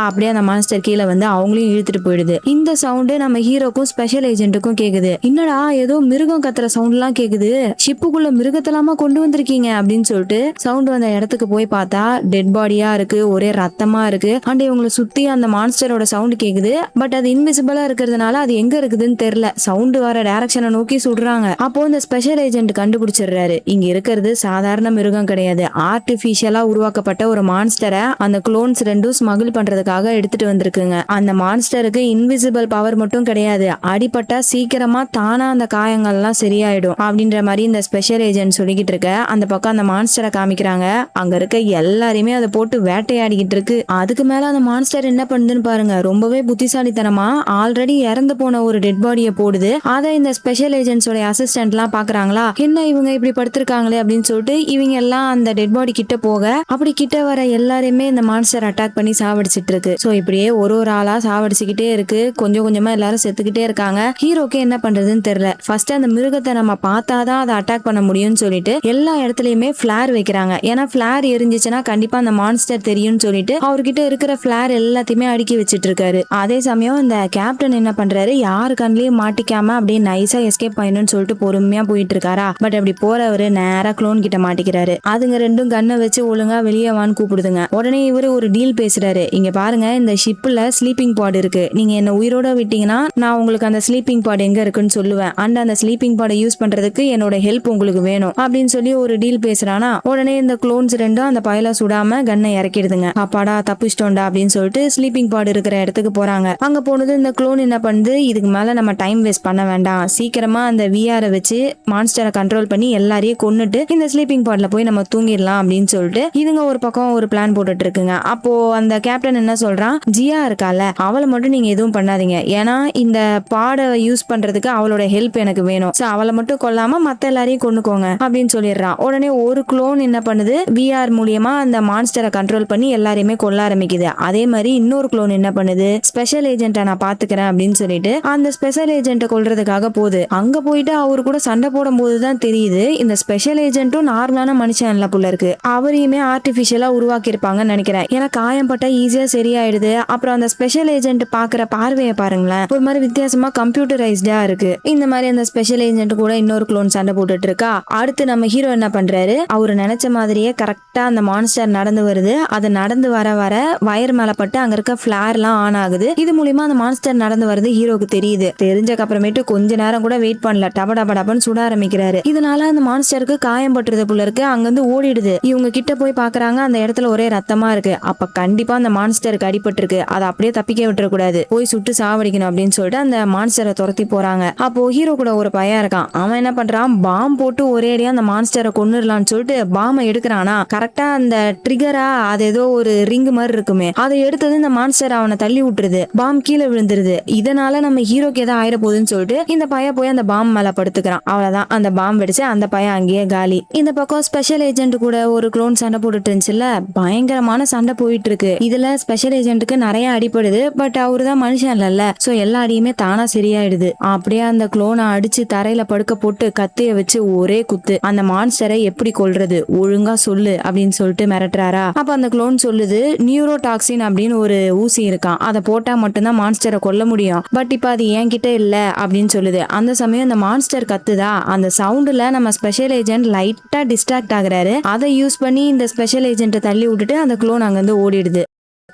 அப்படியே அந்த மான்ஸ்டர் கீழே வந்து அவங்களையும் இழுத்துட்டு போயிடுது. இந்த சவுண்டு நம்ம ஹீரோக்கும் ஸ்பெஷல் ஏஜென்ட்டுக்கும் கேக்குது. என்னடா ஏதோ மிருகம் கத்துற சவுண்ட் எல்லாம் கேக்குது, ஷிப்புக்குள்ள மிருகத்தெல்லாமா கொண்டு வந்திருக்கீங்க அப்படின்னு சொல்லிட்டு சவுண்ட் வந்த இடத்துக்கு போய் பார்த்தா டெட் பாடியா இருக்கு, ஒரே ரத்தமா இருக்கு. அண்ட் இவங்களை சுத்தி அந்த மான்ஸ்டரோட சவுண்ட் கேக்குது. பட் அது இன்விசிபிளா இருக்கிறதுனால அது எங்க இருக்குதுன்னு தெரியல. சவுண்ட் வர டைரக்ஷனை நோக்கி சுடுறாங்க. அப்போ இந்த ஸ்பெஷல் ஏஜென்ட் கண்டுபிடிச்சிடுறாரு, இங்க இருக்கிறது சாதாரண மிருகம் கிடையாது, ஆர்டிபிஷியலா உருவாக்கப்பட்ட ஒரு மான்ஸ்டரை அந்த குளோன்ஸ் ரெண்டும் ஸ்மகிள் பண்றதுக்காக எடுத்துட்டு வந்திருக்குங்க. அந்த மான்ஸ்டருக்கு இன்விசிபிள் பவர் மட்டும் கிடையாது, அடிபட்டா சீக்கிரமா தானா அந்த காயங்கள் எல்லாம் சரியாயிடும் அப்படின்ற மாதிரி இந்த ஸ்பெஷல் ஏஜென்ட் சொல்லிக்கிட்டு இருக்க அந்த பக்கம் அந்த மான்ஸ்டரை காமிக்கிறாங்க. அங்க இருக்க எல்லாரையுமே அதை போட்டு வேட்டையாடிக்கிட்டு இருக்கு. அதுக்கு மேல அந்த மான்ஸ்டர் என்ன பண்ணுதுன்னு பாருங்க, ரொம்பவே புத்திசாலித்தனமா ஆல்ரெடி இறந்து போன ஒரு டெட் பாடியை போடுது. அதை இந்த ஸ்பெஷல் ஏஜென்ட்ஸோட அசிஸ்டன்ட் எல்லாம் பாக்குறாங்களா, என்ன இவங்க இப்படி படுத்திருக்காங்களே அப்படின்னு சொல்லிட்டு இவங்க எல்லாம் அந்த டெட் பாடி கிட்ட போக அப்படி கிட்ட வர எல்லாரையுமே இந்த மான்ஸ்டர் அட்டாக் பண்ணி சாவடிச்சிட்டு இருக்கு. சோ இப்படியே ஒரு ஆளா சாவடிச்சுக்கிட்டே இருக்கு. கொஞ்சம் கொஞ்சமா எல்லாரும் செத்துக்கிட்டே இருக்காங்க. ஹீரோக்கு என்ன பண்றதுன்னு தெரியல. ஃபர்ஸ்ட் அந்த மிருகத்தை நம்ம பார்த்தாதான் அதை அட்டாக் பண்ண முடியும்னு சொல்லிட்டு எல்லா இடத்துலயுமே ஃபிளார் வைக்கிறாங்க. ஏன்னா ஃபிளார் எரிஞ்சிச்சுன்னா கண்டிப்பா அந்த மான்ஸ்டர் தெரியும்னு சொல்லிட்டு அவர்கிட்ட இருக்கிற ஃபிளார் எல்லாத்தையுமே அடுக்கி வச்சிட்டு இருக்காரு. அதே சமயம் இந்த கேப்டன் என்ன பண்றாரு, யாரு கண்ணிலயும் மாட்டிக்காம அப்படியே நைஸா எஸ்கேப் பண்ணணும்னு சொல்லிட்டு பொறுமையா போயிட்டு இருக்காரா. பட் அப்படி போறவரு நேரா க்ளோன் கிட்ட மாட்டிக்கிறாரு. அதுங்க ரெண்டும் கண்ணை வச்சு ஒழுங்கா வெளியே வான்னு கூப்பிடுதுங்க. உடனே இவரு ஒரு டீல் பேசுறாரு, இங்க பாருங்க, இந்த ஷிப்ல ஸ்லீப்பிங் பாட் இருக்கு, நீங்க என்ன உயிரோட விட்டீங்கன்னா நான் உங்களுக்கு அந்த ஸ்லீப்பிங் பாட் எங்க இருக்குன்னு சொல்லுவேன். அண்ட் அந்த ஸ்லீப்பிங் பாடை யூஸ் பண்றதுக்கு என்னோட ஹெல்ப் உங்களுக்கு வேணும் அப்படின்னு சொல்லி ஒரு டீல் பேசுறானா. உடனே இந்த குளோன்ஸ் ரெண்டும் அந்த பயல சுடாம கண்ணை இறக்கிடுதுங்க. அப்பாடா தப்பிச்சிட்டோண்டா அப்படின்னு சொல்லிட்டு ஸ்லீப்பிங் பாட் இருக்கிற இடத்துக்கு போறாங்க. அங்க போனது இந்த குளோன் என்ன பண்ணுது, இதுக்கு மேல நம்ம டைம் வேஸ்ட் பண்ண வேண்டாம், சீக்கிரமா அந்த விஆரை வச்சு மான்ஸ்டரை கண்ட்ரோல் பண்ணி எல்லாரையும் கொன்னுட்டு இந்த ஸ்லீப்பிங் பாட்ல போய் நம்ம தூங்கிடலாம் அப்படின்னு சொல்லிட்டு இதுங்க ஒரு பக்கம் ஒரு பிளான் போட்டுட்டு இருக்குங்க. அப்போ அந்த கேப்டன் என்ன சொல்றான், ஜியா இருக்கால, அவளை மட்டும் நீங்க எதுவும் பண்ணாதீங்க, ஏன்னா இந்த பாடை யூஸ் பண்றதுக்கு அவளோட ஹெல்ப் எனக்கு வேணும், சோ அவளை மட்டும் கொல்லாம மத்த எல்லாரையும் கொன்னுக்கோங்க அப்படின்னு சொல்லிடுறான். உடனே ஒரு குளோன் என்ன பண்ணுது, விஆர் மூலியமா அந்த மான்ஸ்டரை கண்ட்ரோல் பண்ணி எல்லாரையுமே கொல்ல ஆரம்பிக்குது. அதே மாதிரி இன்னொரு குளோன் என்ன பண்ணுது, ஸ்பெஷல் ஏஜென்ட்டை நான் பாத்துக்கிறேன் அப்படின்னு சொல்லிட்டு அந்த ஸ்பெஷல் ஏஜென்ட்டை கொல்றதுக்காக போகுது. அங்க போயிட்டு அவரு கூட சண்டை போடும் போதுதான் தெரியுது இந்த ஸ்பெஷல் ஏஜென்ட்டும் நார்மலான மனுஷன் இல்ல போல இருக்கு, அவரையுமே ஆர்டிபிஷியலா உருவாக்கி இருப்பாங்கன்னு நினைக்கிறேன். ஏன்னா காயம் பட்டா ஈஸியா சரியாயிடுது. அப்புறம் அந்த ஸ்பெஷல் ஏஜென்ட் பாக்குற பார்வையை பாருங்களேன், ஒரு மாதிரி வித்தியாசமா கம்ப்யூட்டரைஸ்டா இருக்கு. இந்த மாதிரி அந்த ஸ்பெஷல் ஏஜென்ட் கூட இன்னொரு குளோன் சண்டை போட்டுட்டு இருக்கா. அடுத்து நம்ம ஹீரோ என்ன பண்றாரு, அவரு நினைச்ச மாதிரியே கரெக்டா அந்த மான்ஸ்டர் நடந்து வருது. அது நடந்து வர வர வயர் மேல பட்டு அங்க இருக்க பிளார் எல்லாம் ஆன் ஆகுது. இது மூலியமா அந்த மான்ஸ்டர் நடந்து வருது ஹீரோக்கு தெரியுது. தெரிஞ்சக்கு அப்புறமேட்டு கொஞ்ச நேரம் கூட வெயிட் பண்ணல, டப டப டபன்னு சுட ஆரம்பிக்கிறாரு. இதனால அந்த மான்ஸ்டருக்கு காயம் பட்டுறது போல இருக்கு. அங்கிருந்து ஓடிடுது. இவங்க கிட்ட போய் பாக்குறாங்க, அந்த இடத்துல ஒரே ரத்தமா இருக்கு. அப்ப கண்டிப்பா அந்த மான்ஸ்டருக்கு அடிபட்டு இருக்கு, அதை அப்படியே தப்பிக்க விட்டுற கூடாது, போய் சுட்டு சாவடிக்கணும் அப்படின்னு சொல்லிட்டு அந்த மான்ஸ்டரை துரத்தி போறாங்க. அப்போ ஹீரோ கூட ஒரு பையன் இருக்கான். அவன் என்ன பண்றான், பாம் போட்டு ஒரே அடியா அந்த மான்ஸ்டரை கொன்னுடலாம்னு சொல்லிட்டு பாமை எடுக்கிறானா. கரெக்டா அந்த ட்ரிகரா அது ஏதோ ஒரு ரிங் மாதிரி இருக்குமே, அதை எடுத்தது இந்த மான்ஸ்டர் அவனை தள்ளி விட்டுருது. பாம் கீழே விழுந்துருது. இதனால நம்ம ஹீரோக்கு ஏதோ ஆயிர போகுதுன்னு சொல்லிட்டு இந்த பையன் போய் அந்த பாம் மேல படுத்துக்கிறான். அவ்வளவுதான், அந்த பாம் வெடிச்சு அந்த பையன் அங்கேயே காலி. இந்த பக்கம் ஸ்பெஷல் ஏஜென்ட் கூட ஒரு க்ளோன் சண்டை போட்டுட்டு இருந்துச்சுல, பயங்கரமான சண்டை போயிட்டு இருக்கு. இதுல ஸ்பெஷல் ஏஜென்ட்டுக்கு நிறைய அடிப்படுது. பட் அவரு தான் மனுஷன் இல்லல்ல, சோ எல்லா அடியுமே தானா சரியாயிடுது. அப்படியே அந்த க்ளோனை அடிச்சு தரையில படுக்க போட்டு கத்திய வச்சு ஒரே குத்து, அந்த மான்ஸ்டரை எப்படி கொல்றது ஒழுங்கா சொல்லு அப்படின்னு சொல்லிட்டு மிரட்டுறாரா. அப்ப அந்த க்ளோன் சொல்லுது, நியூரோடாக்சின் அப்படின்னு ஒரு ஊசி இருக்கான், அதை போட்டா மட்டும்தான் மான்ஸ்டரை கொல்ல முடியும். பட் இப்ப அது என்கிட்ட இல்ல அப்படின்னு சொல்லுது. அந்த சமயம் அந்த மான்ஸ்டர் கத்துதா, அந்த சவுண்டுல நம்ம ஸ்பெஷல் ஏஜென்ட் லைட்டா டிஸ்ட்ராக்ட் ஆகுறாரு. அதை யூஸ் பண்ணி இந்த ஸ்பெஷல் ஏஜென்ட்டை தள்ளி விட்டுட்டு அந்த க்ளோன் அங்கிருந்து ஓடிடுது.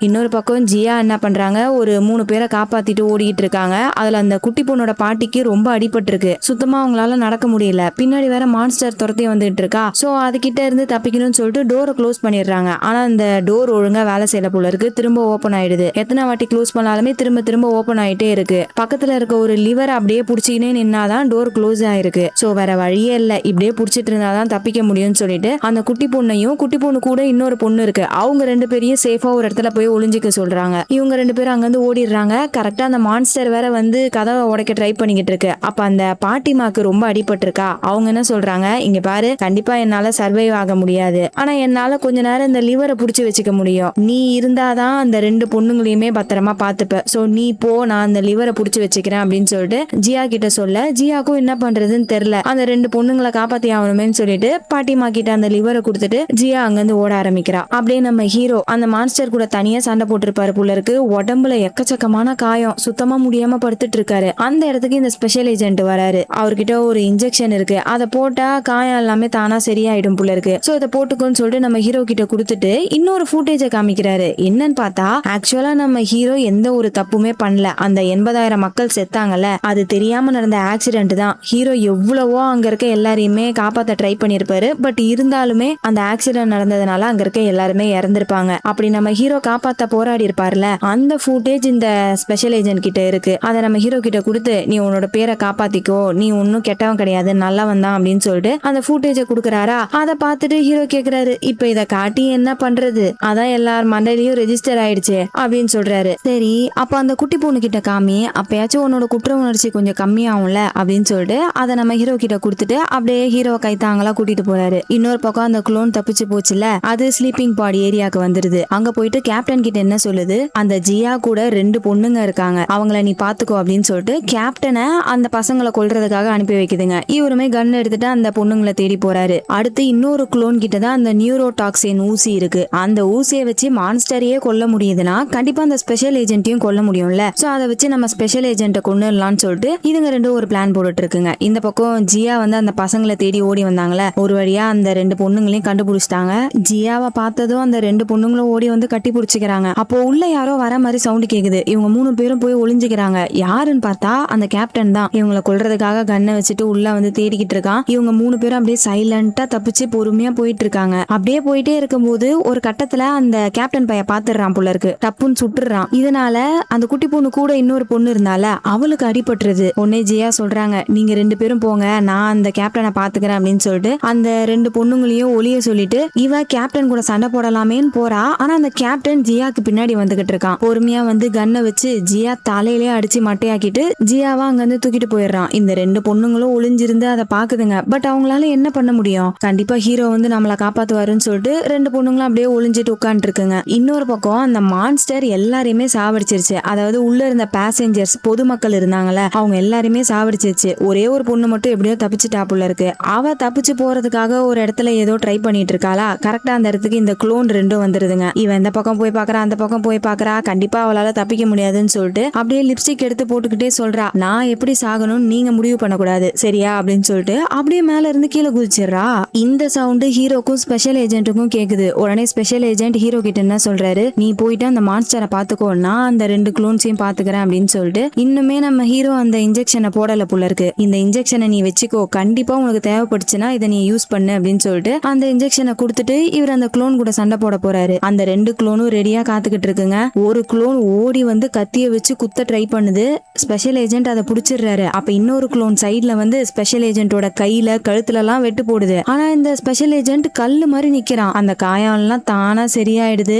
இன்னொரு பக்கம் ஜியா என்ன பண்றாங்க, ஒரு 3 பேரை காப்பாத்திட்டு ஓடிட்டு இருக்காங்க. அதுல அந்த குட்டி பொண்ணோட பாட்டிக்கு ரொம்ப அடிபட்டு இருக்கு. சுத்தமா அவங்களால நடக்க முடியல. பின்னாடி வேற மான்ஸ்டர் துரத்தி வந்துட்டு இருக்கா. சோ அதுகிட்ட இருந்து தப்பிக்கணும்னு சொல்லிட்டு டோரை க்ளோஸ் பண்ணிடுறாங்க. ஆனா அந்த டோர் ஒழுங்கா வேலை செய்யல போல இருக்கு. திரும்ப ஓபன் ஆயிடுது. எத்தனை வாட்டி க்ளோஸ் பண்ணாலுமே திரும்ப திரும்ப ஓபன் ஆயிட்டே இருக்கு. பக்கத்துல இருக்க ஒரு லிவர் அப்படியே புடிச்சிக்கினே நின்னாதான் டோர் க்ளோஸ் ஆயிருக்கு. சோ வேற வழியே இல்ல, இப்படியே புடிச்சிட்டு இருந்தாதான் தப்பிக்க முடியும்னு சொல்லிட்டு அந்த குட்டி பொண்ணையும், குட்டி பொண்ணு கூட இன்னொரு பொண்ணு இருக்கு, அவங்க 2 பேரையும் சேஃபா ஒரு இடத்துல போய் போய் ஒளிஞ்சிக்க சொல்றாங்க. இவங்க 2 பேரும் அங்கிருந்து ஓடிடுறாங்க. கரெக்டா அந்த மான்ஸ்டர் வேற வந்து கதவை உடைக்க ட்ரை பண்ணிக்கிட்டு இருக்கு. அப்ப அந்த பாட்டிமாக்கு ரொம்ப அடிபட்டிருக்கா. அவங்க என்ன சொல்றாங்க, இங்க பாரு, கண்டிப்பா என்னால சர்வைவ் ஆக முடியாது, ஆனா என்னால கொஞ்ச நேரம் இந்த லிவரை புடிச்சு வச்சுக்க முடியும். நீ இருந்தாதான் அந்த 2 பொண்ணுங்களையுமே பத்திரமா பாத்துப்ப. சோ நீ போ, நான் அந்த லிவரை புடிச்சு வச்சுக்கிறேன் அப்படின்னு சொல்லிட்டு ஜியா கிட்ட சொல்ல, ஜியாக்கும் என்ன பண்றதுன்னு தெரியல. அந்த 2 பொண்ணுங்களை காப்பாத்தி ஆகணுமேன்னு சொல்லிட்டு பாட்டிமா கிட்ட அந்த லிவரை கொடுத்துட்டு ஜியா அங்கிருந்து ஓட ஆரம்பிக்கிறா. அப்படியே நம்ம ஹீரோ அந்த மான்ஸ்டர் கூட தனியா சண்டை போட்டிருப்பாரு போல இருக்கு. உடம்புல எக்கச்சக்கமான காயம், சுத்தமா முடியாம படுத்துட்டு இருக்காரு. அந்த இடத்துக்கு இந்த ஸ்பெஷல் ஏஜென்ட் வராரு. அவர்கிட்ட ஒரு இன்ஜெக்ஷன் இருக்கு, அதை போட்டா காயம் எல்லாமே தானா சரியாயிடும் போல இருக்கு. சோ இதை போட்டுக்கோன்னு சொல்லிட்டு நம்ம ஹீரோ கிட்ட கொடுத்துட்டு இன்னொரு ஃபுட்டேஜை காமிக்கிறாரு. என்னன்னு பார்த்தா ஆக்சுவலா நம்ம ஹீரோ எந்த ஒரு தப்புமே பண்ணல. அந்த 80,000 மக்கள் செத்தாங்கல்ல, அது தெரியாம நடந்த ஆக்சிடென்ட் தான். ஹீரோ எவ்வளவோ அங்க இருக்க எல்லாரையுமே காப்பாத்த ட்ரை பண்ணிருப்பாரு. பட் இருந்தாலுமே அந்த ஆக்சிடென்ட் நடந்ததுனால அங்க இருக்க எல்லாருமே இறந்திருப்பாங்க. அப்படி நம்ம ஹீரோ காப்பாத்த போராடி இருப்பார்ல, அந்த ஃபுட்டேஜ் இந்த ஸ்பெஷல் ஏஜென்ட் கிட்ட இருக்கு. அதை நம்ம ஹீரோ கிட்ட கொடுத்து, நீ உன்னோட பேரை காப்பாத்திக்கோ, நீ ஒன்னும் கெட்டவன் கிடையாது, நல்லவன் தான் அப்படின்னு சொல்லிட்டு அந்த ஃபுட்டேஜை கொடுக்குறாரா. அதை பார்த்துட்டு ஹீரோ கேக்குறாரு, இப்ப இதை காட்டி என்ன பண்றது, அதான் எல்லார் மண்டையிலயும் ரெஜிஸ்டர் ஆயிடுச்சு அப்படின்னு சொல்றாரு. சரி, அப்ப அந்த குட்டி பொண்ணு கிட்ட காமி, அப்பயாச்சும் உன்னோட குற்ற உணர்ச்சி கொஞ்சம் கம்மியாகும்ல அப்படின்னு சொல்லிட்டு அதை நம்ம ஹீரோ கிட்ட கொடுத்துட்டு அப்படியே ஹீரோவை கைத்தாங்களா கூட்டிட்டு போறாரு. இன்னொரு பக்கம் அந்த குளோன் தப்பிச்சு போச்சுல, அது ஸ்லீப்பிங் பாடி ஏரியாக்கு வந்துருது. அங்க போயிட்டு கேப்டன் கிட்ட என்ன சொல்லுது, அந்த ஜியா கூட 2 பொண்ணுங்க இருக்காங்க, அவங்கள நீ பாத்துக்கோ அப்படின்னு சொல்லிட்டு கேப்டனை அந்த பசங்களை கொல்றதுக்காக அனுப்பி வைக்குதுங்க. இவருமே கன் எடுத்துட்டு அந்த பொண்ணுங்களை தேடி போறாரு. அடுத்து இன்னொரு குளோன் கிட்ட தான் அந்த நியூரோடாக்சின் ஊசி இருக்கு. அந்த ஊசியை வச்சு மான்ஸ்டரையே கொல்ல முடியுதுன்னா கண்டிப்பா அந்த ஸ்பெஷல் ஏஜென்ட்டையும் கொல்ல முடியும்ல. சோ அதை வச்சு நம்ம ஸ்பெஷல் ஏஜென்ட்டை கொண்டுடலாம்னு சொல்லிட்டு இதுங்க 2 ஒரு பிளான் போட்டுட்டு இருக்குங்க. இந்த பக்கம் ஜியா வந்து அந்த பசங்களை தேடி ஓடி வந்தாங்களே, ஒரு வழியா அந்த 2 பொண்ணுங்களையும் கண்டுபிடிச்சிட்டாங்க. ஜியாவை பார்த்ததும் அந்த 2 பொண்ணுங்களும் ஓடி வந்து கட்டி பிடிச்சிக்கிறாங்க. அப்போ உள்ள யாரோ வர மாதிரி சவுண்ட் கேக்குது. இவங்க 3 பேரும் போய் ஒளிஞ்சுக்கிறாங்க. யாருன்னு பார்த்தா அந்த கேப்டன் தான். இவங்களை கொல்றதுக்காக கண்ணை வச்சுட்டு உள்ள வந்து தேடிக்கிட்டு இருக்கான். இவங்க 3 பேரும் அப்படியே சைலண்டா தப்பிச்சு பொறுமையா போயிட்டு இருக்காங்க. அப்படியே போயிட்டே இருக்கும்போது ஒரு கட்டத்துல அந்த கேப்டன் பையன் பாத்துடுறான் போல இருக்கு, டப்புன்னு சுட்டுறான். இதனால அந்த குட்டி பொண்ணு கூட இன்னொரு பொண்ணு இருந்தால அவளுக்கு அடிபட்டுருது. உடனே ஜியா சொல்றாங்க, நீங்க 2 பேரும் போங்க, நான் அந்த கேப்டனை பாத்துக்கிறேன் அப்படின்னு சொல்லிட்டு அந்த 2 பொண்ணுங்களையும் ஒளிய சொல்லிட்டு இவ கேப்டன் கூட சண்டை போடலாமேன்னு போறா. ஆனா அந்த கேப்டன் ஜியாக்கு பின்னாடி வந்துகிட்டு இருக்கான். பொறுமையா வந்து கன்னை வச்சு ஜியா தலையிலே அடிச்சு மட்டையாக்கிட்டு ஜியாவா அங்க இருந்து தூக்கிட்டு போயிடுறான். இந்த 2 பொண்ணுங்களும் ஒளிஞ்சிருந்து அதை பாக்குதுங்க. பட் அவங்களால என்ன பண்ண முடியும், கண்டிப்பா ஹீரோ வந்து நம்மளை காப்பாத்துவாருன்னு சொல்லிட்டு 2 பொண்ணுங்களும் அப்படியே ஒளிஞ்சிட்டு உட்காந்துட்டு இருக்குங்க. இன்னொரு பக்கம் அந்த மான்ஸ்டர் எல்லாரையுமே சாவடிச்சிருச்சு. அதாவது உள்ள இருந்த பேசஞ்சர்ஸ் பொதுமக்கள் இருந்தாங்கல்ல, அவங்க எல்லாருமே சாவடிச்சிருச்சு. ஒரே ஒரு பொண்ணு மட்டும் எப்படியோ தப்பிச்சுட்டாப்புல இருக்கு. அவ தப்பிச்சு போறதுக்காக ஒரு இடத்துல ஏதோ ட்ரை பண்ணிட்டு இருக்காளா. கரெக்டா அந்த இடத்துக்கு இந்த குளோன் 2 வந்துருதுங்க. இவன் இந்த பக்கம் போய் பாக்குறா, அந்த பக்கம் போய் பாக்குறா. கண்டிப்பா அவளால தப்பிக்க முடியாதுன்னு சொல்லிட்டு அப்படியே லிப்ஸ்டிக் எடுத்து போட்டுக்கிட்டே சொல்றா, நான் எப்படி சாகணும்னு நீங்க முடிவு பண்ணக்கூடாது சரியா அப்படின்னு சொல்லிட்டு அப்படியே மேல இருந்து கீழே குதிச்சிடுறா. இந்த சவுண்டு ஹீரோக்கும் ஸ்பெஷல் ஏஜென்ட்டுக்கும் கேக்குது. உடனே ஸ்பெஷல் ஏஜென்ட் ஹீரோ கிட்ட என்ன சொல்றாரு, நீ போயிட்டு அந்த மான்ஸ்டரை பாத்துக்கோ, நான் அந்த 2 குளோன்ஸையும் பாத்துக்கிறேன் அப்படின்னு சொல்லிட்டு இன்னுமே நம்ம ஹீரோ அந்த இன்ஜெக்ஷனை போடல போல இருக்கு. இந்த இன்ஜெக்ஷனை நீ வச்சுக்கோ, கண்டிப்பா உனக்கு தேவைப்படுச்சுன்னா இதை நீ யூஸ் பண்ணு அப்படின்னு சொல்லிட்டு அந்த இன்ஜெக்ஷனை கொடுத்துட்டு இவர் அந்த குளோன் கூட சண்டை போட போறாரு. அந்த 2 குளோனும் ரெடியா காத்துக்கிட்டு இருக்குங்க. ஒரு குளோன் ஓடி வந்து கத்திய வச்சு குத்த ட்ரை பண்ணுது. ஸ்பெஷல் ஏஜென்ட் அதை புடிச்சிடுறாரு. அப்ப இன்னொரு குளோன் சைட்ல வந்து ஸ்பெஷல் ஏஜென்ட்டோட கையில கழுத்துல எல்லாம் வெட்டு போடுது. ஆனா இந்த ஸ்பெஷல் ஏஜென்ட் கல்லு மாதிரி நிக்கிறான். அந்த காயம் எல்லாம் தானா சரியாயிடுது.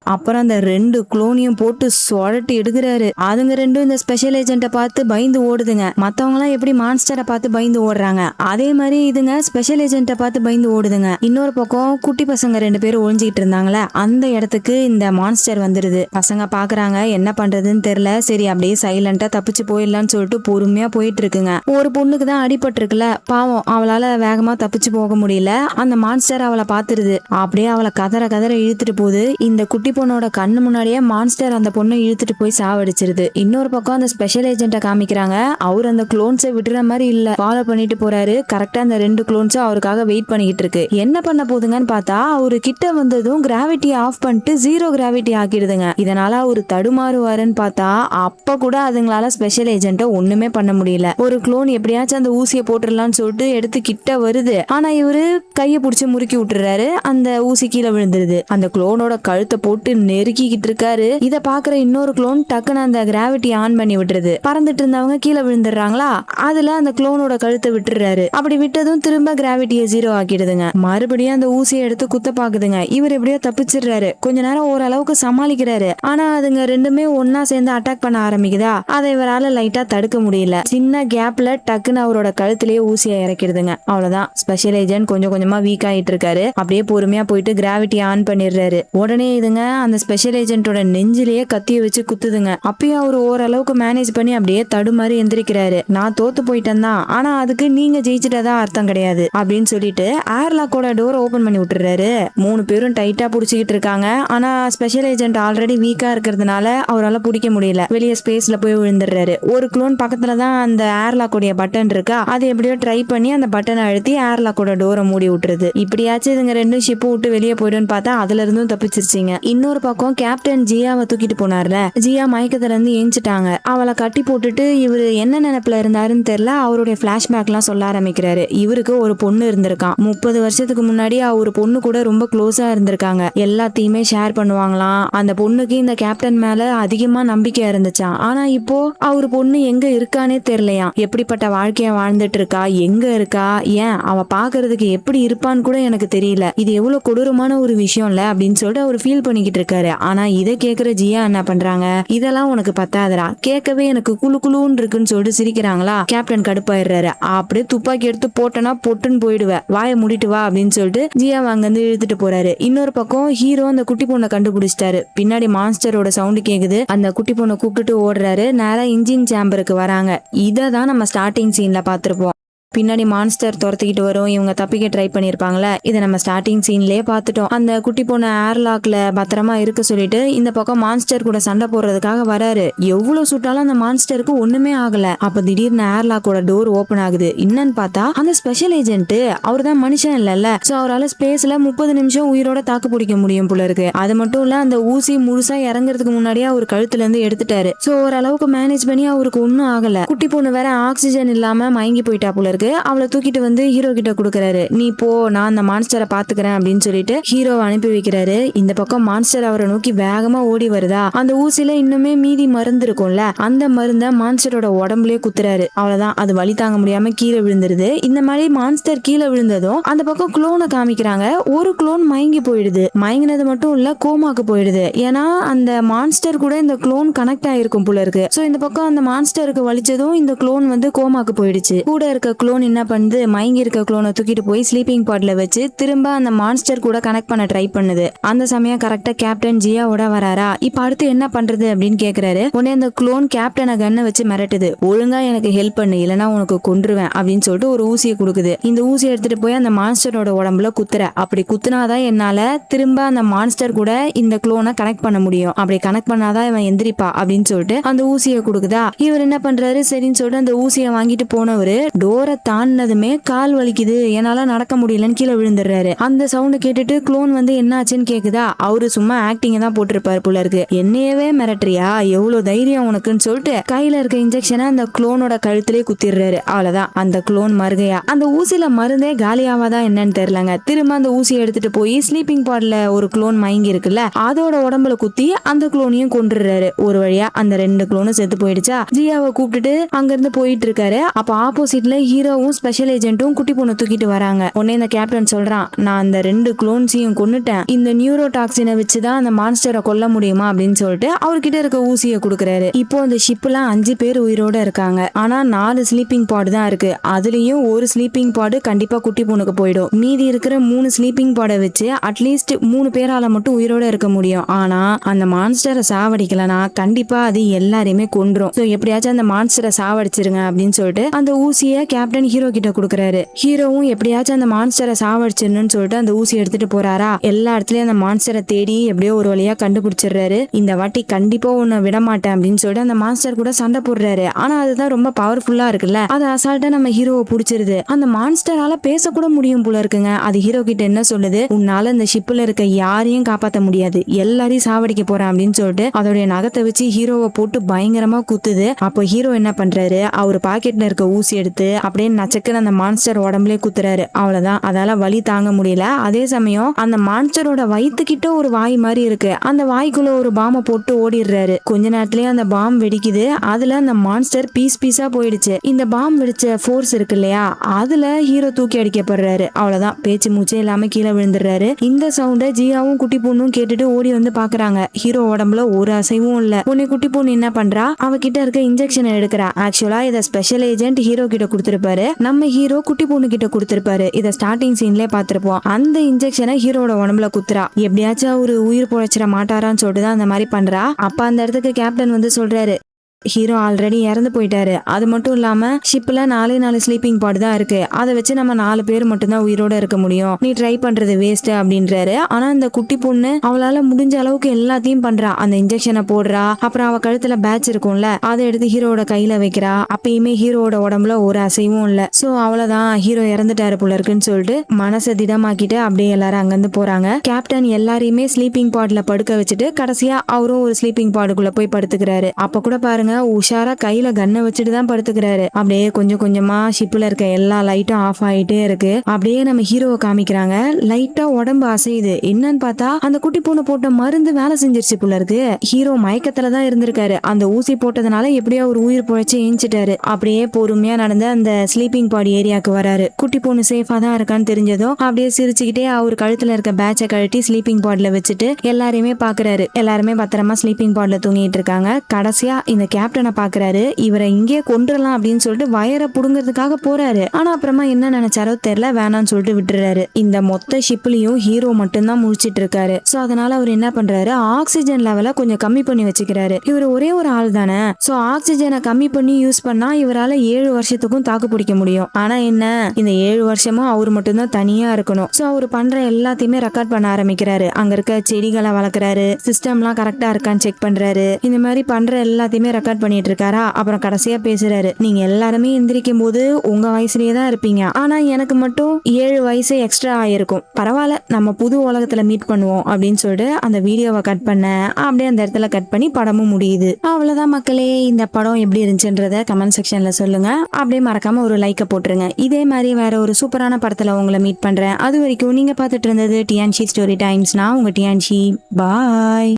அப்புறம் அந்த 2 குளோனையும் போட்டு சொரட்டி எடுக்கிறாரு. அதுங்க 2 இந்த ஸ்பெஷல் ஏஜென்ட்டை பார்த்து பயந்து ஓடுதுங்க. மத்தவங்க எல்லாம் எப்படி மான்ஸ்டரை பார்த்து பயந்து ஓடுறாங்க, அதே மாதிரி இதுங்க ஸ்பெஷல் ஏஜென்ட்டை பார்த்து பயந்து ஓடுதுங்க. இன்னொரு பக்கம் குட்டி பசங்க 2 பேரும் ஒளிஞ்சிட்டு இருந்தாங்களே, அந்த இடத்துக்கு இந்த மான்ஸ்டர் வந்துருது. பசங்க பாக்குறாங்க, என்ன பண்றதுன்னு தெரியல. சரி அப்படியே சைலண்டா தப்பிச்சு போயிடலான்னு சொல்லிட்டு பொறுமையா போயிட்டு இருக்குங்க. ஒரு பொண்ணுக்கு தான் அடிபட்டு இருக்குல்ல, பாவம் அவளால வேகமா தப்பிச்சு போக முடியல. அந்த மான்ஸ்டர் அவளை பாத்துருது. அப்படியே அவளை கதற கதற இழுத்துட்டு போகுது. இந்த குட்டி பொண்ணோட கண்ணு முன்னாடியே மான்ஸ்டர் அந்த பொண்ணை இழுத்துட்டு போய் சாவடிச்சிருது. இன்னொரு பக்கம் அந்த ஸ்பெஷல் ஏஜென்ட்டை காமிக்கிறாங்க. அவர் அந்த குளோன்ஸை விடுற மாதிரி இல்ல, ஃபாலோ பண்ணிட்டு போறாரு. கரெக்டா அந்த 2 குளோன்ஸும் அவருக்காக வெயிட் பண்ணிட்டு இருக்கு. என்ன பண்ண போதுங்கன்னு பார்த்தா அவரு கிட்ட வந்ததும் கிராவிட்டி ஆஃப் பண்ணிட்டு 0 கிராவிட்டி ஆக்கிடுதுங்க. இதனால அவரு தடுமாறுவாருன்னு பார்த்தா அப்ப கூட அதுங்களால ஸ்பெஷல் ஏஜென்ட்டை ஒண்ணுமே பண்ண முடியல. ஒரு குளோன் எப்படியாச்சும் அந்த ஊசியை போட்டுடலாம்னு சொல்லிட்டு எடுத்து கிட்ட வருது. ஆனா இவரு கையை பிடிச்சி முறுக்கி விட்டுறாரு. அந்த ஊசி கீழே விழுந்துருது. அந்த குளோனோட கழுத்தை போட்டு போட்டு நெருக்கிக்கிட்டு இருக்காரு. இத பாக்குற இன்னொரு குளோன் டக்குன்னு அந்த கிராவிட்டி ஆன் பண்ணி விட்டுருது. பறந்துட்டு இருந்தவங்க கீழே விழுந்துடுறாங்களா, அதுல அந்த குளோனோட கழுத்தை விட்டுறாரு. அப்படி விட்டதும் திரும்ப கிராவிட்டியை 0 ஆக்கிடுதுங்க. மறுபடியும் அந்த ஊசியை எடுத்து குத்த பாக்குதுங்க. இவர் எப்படியோ தப்பிச்சிடுறாரு. கொஞ்ச நேரம் ஓரளவுக்கு சமாளிக்கிறாரு. ஆனா அதுங்க ரெண்டுமே ஒன்னா சேர்ந்து அட்டாக் பண்ண ஆரம்பிக்குதா, அதை இவரால லைட்டா தடுக்க முடியல. சின்ன கேப்ல டக்குன்னு அவரோட கழுத்திலேயே ஊசியை இறக்கிடுதுங்க. அவ்வளவுதான். ஸ்பெஷல் ஏஜென்ட் கொஞ்சம் கொஞ்சமா வீக் ஆயிட்டு இருக்காரு. அப்படியே பொறுமையா போயிட்டு கிராவிட்டி ஆன் பண்ணிடுறாரு. உடனே இதுங்க அந்த ஸ்பெஷல் ஏஜென்ட்டோட நெஞ்சிலேயே கத்திய வச்சு குத்துதுங்க. அப்பயும் அவர் ஓரளவுக்கு மேனேஜ் பண்ணி அப்படியே தடுமாறி எந்திரிக்கிறாரு. நான் தோத்து போயிட்டேன் தான், ஆனா அதுக்கு நீங்க ஜெயிச்சிட்டதா அர்த்தம் கிடையாது அப்படின்னு சொல்லிட்டு ஏர்லாக்கோட டோரை ஓபன் பண்ணி விட்டுறாரு. 3 பேரும் டைட்டா புடிச்சுக்கிட்டு இருக்காங்க. ஆனா ஸ்பெஷல் ஏஜென்ட் ஆல்ரெடி வீக்கா இருக்கிறதுனால அவரால் பிடிக்க முடியல. வெளியே ஸ்பேஸ்ல போய் விழுந்துடுறாரு. ஒரு குளோன் பக்கத்துல தான் அந்த ஏர்லாக்கோடைய பட்டன் இருக்கா, அது எப்படியோ ட்ரை பண்ணி அந்த பட்டனை அழுத்தி ஏர்லாக்கோட டோரை மூடி விட்டுருது. இப்படியாச்சும் இதுங்க ரெண்டும் ஷிப் விட்டு வெளியே போயிடும்னு பார்த்தா அதுல இருந்தும் தப்பிச்சிருச்சிங்க. இன்னொரு பக்கம் கேப்டன் ஜியாவை தூக்கிட்டு போனார்ல, ஜியா மயக்கத்துல இருந்து ஏஞ்சிட்டாங்க. அவளை கட்டி போட்டுட்டு இவரு என்ன நினைப்புல இருந்தாருன்னு தெரியல, அவருடைய பிளாஷ்பேக் எல்லாம் சொல்ல ஆரம்பிக்கிறாரு. இவருக்கு ஒரு பொண்ணு இருந்திருக்கான். 30 வருஷத்துக்கு முன்னாடி அவர் பொண்ணு கூட ரொம்ப க்ளோஸா இருந்திருக்காங்க. எல்லாத்தையுமே ஷேர் பண்ணுவாங்களாம். அந்த பொண்ணுக்கு இந்த கேப்டன் மேல அதிகமா நம்பிக்கை இருந்துச்சான். ஆனா இப்போ அவர் பொண்ணு எங்க இருக்கானே தெரியலையா. எப்படிப்பட்ட வாழ்க்கைய வாழ்ந்துட்டு இருக்கா, எங்க இருக்கா, ஏன் அவ பாக்குறதுக்கு எப்படி இருப்பான்னு கூட எனக்கு தெரியல. இது எவ்வளவு கொடூரமான ஒரு விஷயம் இல்ல அப்படின்னு சொல்லிட்டு அவர் ஃபீல் பண்ணிக்கிட்டு இருக்காரு. ஆனா இதை கேக்குற ஜியா என்ன பண்றாங்க, இதெல்லாம் உனக்கு பத்தாதரா, கேட்கவே எனக்கு குழு குழுன்னு இருக்குன்னு சொல்லிட்டு சிரிக்கிறாங்களா. கேப்டன் கடுப்பாயிடுறாரு. அப்படியே துப்பாக்கி எடுத்து போட்டனா பொட்டுன்னு போயிடுவேன், வாயை மூடிட்டு வா அப்படின்னு சொல்லிட்டு ஜியா அங்கிருந்து இழுத்துட்டு போறாரு. இன்னொரு பக்கம் ஹீரோ அந்த குட்டி பொண்ணை கண்டுபிடிச்சிட்டாரு. பின்னாடி மான்ஸ்டரோட சவுண்ட் கேக்குது. அந்த குட்டி பொண்ணை கூப்பிட்டுட்டு ஓடுறாரு. நேரா இன்ஜின் சேம்பருக்கு வராங்க. இதை தான் நம்ம ஸ்டார்டிங் சீன்ல பாத்திருப்போம். பின்னாடி மான்ஸ்டர் துரத்திக்கிட்டு வரும். இவங்க தப்பிக்க ட்ரை பண்ணிருப்பாங்களே, இதை நம்ம ஸ்டார்டிங் சீன்லயே பார்த்துட்டோம். அந்த குட்டி பொண்ணு ஏர்லாக்ல பத்திரமா இருக்க சொல்லிட்டு இந்த பக்கம் மான்ஸ்டர் கூட சண்டை போடுறதுக்காக வராரு. எவ்வளவு சுட்டாலும் அந்த மான்ஸ்டருக்கு ஒண்ணுமே ஆகல. அப்ப திடீர்னு ஏர்லாக்கோட டோர் ஓபன் ஆகுது. என்னன்னு பார்த்தா அந்த ஸ்பெஷல் ஏஜென்ட் அவர் தான் மனுஷன் இல்லல்ல, சோ அவரால் ஸ்பேஸ்ல 30 நிமிஷம் உயிரோட தாக்கு பிடிக்க முடியும் போல இருக்கு. அது மட்டும் இல்ல, அந்த ஊசி முழுசா இறங்குறதுக்கு முன்னாடியே அவர் கழுத்துல இருந்து எடுத்துட்டாரு. சோ ஓரளவுக்கு மேனேஜ் பண்ணி அவருக்கு ஒன்னும் ஆகல. குட்டி பொண்ணு வேற ஆக்சிஜன் இல்லாம மயங்கி போயிட்டா போல இருக்கு. அவளை தூக்கிட்டு வந்து ஹீரோ கிட்ட கொடுக்கறாரு. நீ போ, நான் அந்த மான்ஸ்டரை பாத்துக்கிறேன் அப்படின்னு சொல்லிட்டு ஹீரோவை அனுப்பி வைக்கிறாரு. இந்த பக்கம் மான்ஸ்டர் அவரை நோக்கி வேகமா ஓடி வருதா. அந்த ஊசில இன்னுமே மீதி மருந்து இருக்கும்ல, அந்த மருந்த மான்ஸ்டரோட உடம்புலயே குத்துறாரு. அவ்வளவுதான், அது வலி தாங்க முடியாம கீழே விழுந்துருது. இந்த மாதிரி மான்ஸ்டர் கீழே விழுந்ததும் அந்த பக்கம் குளோனை காமிக்கிறாங்க. ஒரு குளோன் மயங்கி போயிடுது. மயங்கினது மட்டும் இல்ல, கோமாக்கு போயிடுது. ஏன்னா அந்த மான்ஸ்டர் கூட இந்த குளோன் கனெக்ட் ஆயிருக்கும் போல இருக்கு. சோ இந்த பக்கம் அந்த மான்ஸ்டருக்கு வலிச்சதும் இந்த குளோன் வந்து கோமாக்கு போயிடுச்சு. கூட இருக்க குளோன் என்ன பண்ணுது, மயங்கி இருக்க குளோனை தூக்கிட்டு போய் ஸ்லீப்பிங் பாட்ல வச்சு திரும்ப அந்த மான்ஸ்டர் கூட கனெக்ட் பண்ண ட்ரை பண்ணுது. அந்த சமயம் கரெக்டா கேப்டன் ஜியாவோட வராரா. இப்ப அடுத்து என்ன பண்றது அப்படின்னு கேக்குறாரு. உடனே அந்த குளோன் கேப்டனை கண்ணை வச்சு மிரட்டுது. ஒழுங்கா எனக்கு ஹெல்ப் பண்ணு, இல்லைன்னா உனக்கு கொன்றுவேன் அப்படின்னு சொல்லிட்டு ஒரு ஊசியை கொடுக்குது. இந்த ஊசியை எடுத்துட்டு போய் அந்த மான்ஸ்டரோட உடம்புல குத்துற. அப்படி குத்துனாதான் என்னால திரும்ப அந்த மான்ஸ்டர் கூட இந்த குளோனை கனெக்ட் பண்ண முடியும். அப்படி கனெக்ட் பண்ணாதான் இவன் எந்திரிப்பா அப்படின்னு சொல்லிட்டு அந்த ஊசியை கொடுக்குதா. இவர் என்ன பண்றாரு, சரின்னு சொல்லிட்டு அந்த ஊசியை வாங்கிட்டு போனவரு டோரை தாண்டினதுமே கால் வலிக்குது, என்னால நடக்க முடியலன்னு கீழே விழுந்துடுறாரு. அந்த சவுண்ட் கேட்டுட்டு குளோன் வந்து என்ன ஆச்சுன்னு கேக்குதா. அவரு சும்மா ஆக்டிங் தான் போட்டிருப்பாரு போல இருக்கு. என்னையவே மிரட்டுறியா, எவ்வளவு தைரியம் உனக்குன்னு சொல்லிட்டு கையில இருக்க இன்ஜெக்ஷனை அந்த குளோனோட கழுத்திலே குத்திடுறாரு. அவ்வளவுதான், அந்த குளோன் மருகையா. அந்த ஊசியில மருந்தே காலியாவாதா என்னன்னு தெரியலங்க. திரும்ப அந்த ஊசியை எடுத்துட்டு போய் ஸ்லீப்பிங் பாட்ல ஒரு குளோன் மயங்கி இருக்குல்ல, அதோட உடம்புல குத்தி அந்த குளோனையும் கொன்றுறாரு. ஒரு வழியா அந்த 2 குளோனும் செத்து போயிடுச்சா. ஜியாவை கூப்பிட்டுட்டு அங்க இருந்து போயிட்டு இருக்காரு. அப்ப ஆப்போசிட்ல ஹீரோவும் ஸ்பெஷல் ஏஜென்ட்டும் குட்டி பொண்ணு தூக்கிட்டு வராங்க. உடனே இந்த கேப்டன் சொல்றான், நான் அந்த 2 குளோன்ஸையும் கொன்னுட்டேன். இந்த நியூரோ டாக்ஸினை வச்சுதான் அந்த மான்ஸ்டரை கொல்ல முடியுமா அப்படின்னு சொல்லிட்டு அவர்கிட்ட இருக்க ஊசியை கொடுக்குறாரு. இப்போ அந்த ஷிப்ல 5 பேர் உயிரோட இருக்காங்க. ஆனா 4 ஸ்லீப்பிங் பாட் தான் இருக்கு. அதுலயும் ஒரு ஸ்லீப்பிங் பாடு கண்டிப்பா குட்டி பொண்ணுக்கு போயிடும். மீதி இருக்கிற 3 ஸ்லீப்பிங் பாடை வச்சு அட்லீஸ்ட் 3 பேரால மட்டும் உயிரோட இருக்க முடியும். ஆனா அந்த மான்ஸ்டரை சாவடிக்கலனா கண்டிப்பா அது எல்லாரையுமே கொன்றும். சோ எப்படியாச்சும் அந்த மான்ஸ்டரை சாவடிச்சிருங்க அப்படின்னு சொல்லிட்டு அந்த ஊசியை கேப்டன் ஹீரோ கிட்ட கொடுக்குறாரு. ஹீரோவும் எப்படியாச்சும் அந்த மான்ஸ்டரை சாவடிச்சிடணும்னு சொல்லிட்டு அந்த ஊசி எடுத்துட்டு போறாரா. எல்லா இடத்துலயும் அந்த மான்ஸ்டரை தேடி எப்படியோ ஒரு வழியா கண்டுபிடிச்சிடுறாரு. இந்த வாட்டி கண்டிப்பா உன்னை விட மாட்டேன் அப்படின்னு சொல்லிட்டு அந்த மான்ஸ்டர் கூட சண்டை போடுறாரு. ஆனா அதுதான் ரொம்ப பவர்ஃபுல்லா இருக்குல்ல, அது அசால்ட்டா நம்ம ஹீரோவை பிடிச்சிருது. அந்த மான்ஸ்டரால பேசக்கூட முடியும் போல இருக்குங்க. அது ஹீரோ கிட்ட என்ன சொல்லுது, உன்னால இந்த ஷிப்ல இருக்க யாரையும் காப்பாற்ற முடியாது, எல்லாரையும் சாவடிக்க போறேன் அப்படின்னு சொல்லிட்டு அதோடைய நகத்தை வச்சு ஹீரோவை போட்டு பயங்கரமா குத்துது. அப்போ ஹீரோ என்ன பண்றாரு, அவர் பாக்கெட்ல இருக்க ஊசி எடுத்து அப்படியே அப்படியே நச்சக்குன்னு அந்த மான்ஸ்டர் உடம்புலயே குத்துறாரு. அவ்வளவுதான், அதால வலி தாங்க முடியல. அதே சமயம் அந்த மான்ஸ்டரோட வயிற்றுக்கிட்ட ஒரு வாய் மாதிரி இருக்கு, அந்த வாய்க்குள்ள ஒரு பாம்பை போட்டு ஓடிடுறாரு. கொஞ்ச நேரத்திலேயே அந்த பாம் வெடிக்குது. அதுல அந்த மான்ஸ்டர் பீஸ் பீஸா போயிடுச்சு. இந்த பாம் வெடிச்ச ஃபோர்ஸ் இருக்கு இல்லையா, அதுல ஹீரோ தூக்கி அடிக்கப்படுறாரு. அவ்வளவுதான், பேச்சு மூச்சே இல்லாம கீழே விழுந்துடுறாரு. இந்த சவுண்ட ஜியாவும் குட்டி பொண்ணும் கேட்டுட்டு ஓடி வந்து பாக்குறாங்க. ஹீரோ உடம்புல ஒரு அசைவும் இல்ல. உன்னை குட்டி பொண்ணு என்ன பண்றா, அவகிட்ட இருக்க இன்ஜெக்ஷன் எடுக்கிறா. ஆக்சுவலா இத ஸ்பெஷல் ஏஜென்ட் ஹீரோ கிட்ட கொடுத்திருப்பாரு, நம்ம ஹீரோ குட்டி பொண்ணு கிட்ட கொடுத்திருப்பாரு. இத ஸ்டார்டிங் சீன்லயே பாத்திருப்போம். அந்த இன்ஜெக்ஷனை ஹீரோட உடம்புல குத்துறா. எப்படியாச்சும் அவரு உயிர் பொழைச்சிட மாட்டாரான்னு சொல்லிட்டு தான் அந்த மாதிரி பண்றா. அப்ப அந்த இடத்துக்கு கேப்டன் வந்து சொல்றாரு, ஹீரோ ஆல்ரெடி இறந்து போயிட்டாரு. அது மட்டும் இல்லாம ஷிப்ல 4 ஸ்லீப்பிங் பாட் தான் இருக்கு, அதை வச்சு நம்ம 4 பேர் மட்டும்தான் உயிரோட இருக்க முடியும், நீ ட்ரை பண்றது வேஸ்ட் அப்படின்றாரு. ஆனா அந்த குட்டி பொண்ணு அவளால முடிஞ்ச அளவுக்கு எல்லாத்தையும் பண்றா. அந்த இன்ஜெக்ஷனை போடுறா, அப்புறம் அவ கழுத்துல பேட்ச் இருக்கும்ல, அதை எடுத்து ஹீரோட கையில வைக்கிறா. அப்பயுமே ஹீரோட உடம்புல ஒரு அசைவும் இல்ல. சோ அவ்வளவுதான், ஹீரோ இறந்துட்டாரு போல இருக்குன்னு சொல்லிட்டு மனசை திடமாக்கிட்டு அப்படியே எல்லாரும் அங்கிருந்து போறாங்க. கேப்டன் எல்லாரையுமே ஸ்லீப்பிங் பாட்ல படுக்க வச்சுட்டு கடைசியா அவரும் ஒரு ஸ்லீப்பிங் பாடுக்குள்ள போய் படுத்துக்கிறாரு. அப்ப கூட பாருங்க, உஷாரா கையில கன்னை வச்சுட்டு தான் படுத்துக்கிறாரு. அப்படியே கொஞ்சம் கொஞ்சமா ஷிப்ல இருக்க எல்லா லைட்டும் ஆஃப் ஆயிட்டே இருக்கு. அப்படியே நம்ம ஹீரோவை காமிக்கிறாங்க. லைட்டா உடம்பு அசையுது. என்னன்னு பார்த்தா அந்த குட்டி பொண்ணு போட்ட மருந்து வேலை செஞ்சிருச்சு போல இருக்கு. ஹீரோ மயக்கத்துல தான் இருந்திருக்காரு. அந்த ஊசி போட்டதுனால எப்படியோ ஒரு உயிர் பொழைச்சு ஏஞ்சிட்டாரு. அப்படியே பொறுமையா நடந்து அந்த ஸ்லீப்பிங் பாடி ஏரியாவுக்கு வராரு. குட்டி பொண்ணு சேஃபா தான் இருக்கான்னு தெரிஞ்சதும் அப்படியே சிரிச்சுக்கிட்டே அவர் கழுத்துல இருக்க பேட்சை கழட்டி ஸ்லீப்பிங் பாட்ல வச்சுட்டு எல்லாரையுமே பாக்குறாரு. எல்லாருமே பத்திரமா ஸ்லீப்பிங் பாட்ல தூங்கிட்டு இருக்காங்க. கடைசியா இந்த கேப்டனை பாக்குறாரு. இவரை இங்கே கொண்டுறலாம் அப்படின்னு சொல்லிட்டு வயரை புடுங்கிறதுக்காக போறாரு. ஆனா அப்புறமா என்ன நினைச்சாரோ தெரியல, வேணான்னு சொல்லிட்டு விட்டுறாரு. இந்த மொத்த ஷிப்லயும் ஹீரோ மட்டும்தான் முழிச்சிட்டு இருக்காரு. சோ அதனால அவர் என்ன பண்றாரு, ஆக்சிஜன் லெவலை கொஞ்சம் கம்மி பண்ணி வச்சுக்கிறாரு. இவர் ஒரே ஒரு ஆள் தானே, சோ ஆக்சிஜனை கம்மி பண்ணி யூஸ் பண்ணா இவரால 7 வருஷத்துக்கும் தாக்கு பிடிக்க முடியும். ஆனா என்ன, இந்த 7 வருஷமும் அவர் மட்டும்தான் தனியா இருக்கணும். சோ அவர் பண்ற எல்லாத்தையுமே ரெக்கார்ட் பண்ண ஆரம்பிக்கிறாரு. அங்க இருக்க செடிகளை வளர்க்குறாரு, சிஸ்டம்லாம் கரெக்டா இருக்கான்னு செக் பண்றாரு. இந்த மாதிரி பண்ற எல்லாத்தையுமே ரெக்கார்ட் பண்ணிட்டு இருக்காரா. அப்புறம் கடைசியா பேசுறாரு, நீங்க எல்லாருமே எந்திரிக்கும் போது உங்க வயசுலயே தான் இருப்பீங்க, ஆனா எனக்கு மட்டும் 7 வயசு எக்ஸ்ட்ரா ஆயிருக்கும், பரவாயில்ல நம்ம புது உலகத்துல மீட் பண்ணுவோம் அப்படின்னு சொல்லிட்டு அந்த வீடியோவை கட் பண்ண அப்படியே அந்த இடத்துல கட் பண்ணி படமும் முடியுது. அவ்வளவுதான் மக்களே, இந்த படம் எப்படி இருந்துச்சுன்றத கமெண்ட் செக்ஷன்ல சொல்லுங்க. அப்படியே மறக்காம ஒரு லைக்கை போட்டுருங்க. இதே மாதிரி வேற ஒரு சூப்பரான படத்துல உங்களை மீட் பண்றேன். அது வரைக்கும் நீங்க பார்த்துட்டு இருந்தது டிஎன்சி ஸ்டோரி டைம்ஸ். நான் உங்க டிஎன்சி. பாய்.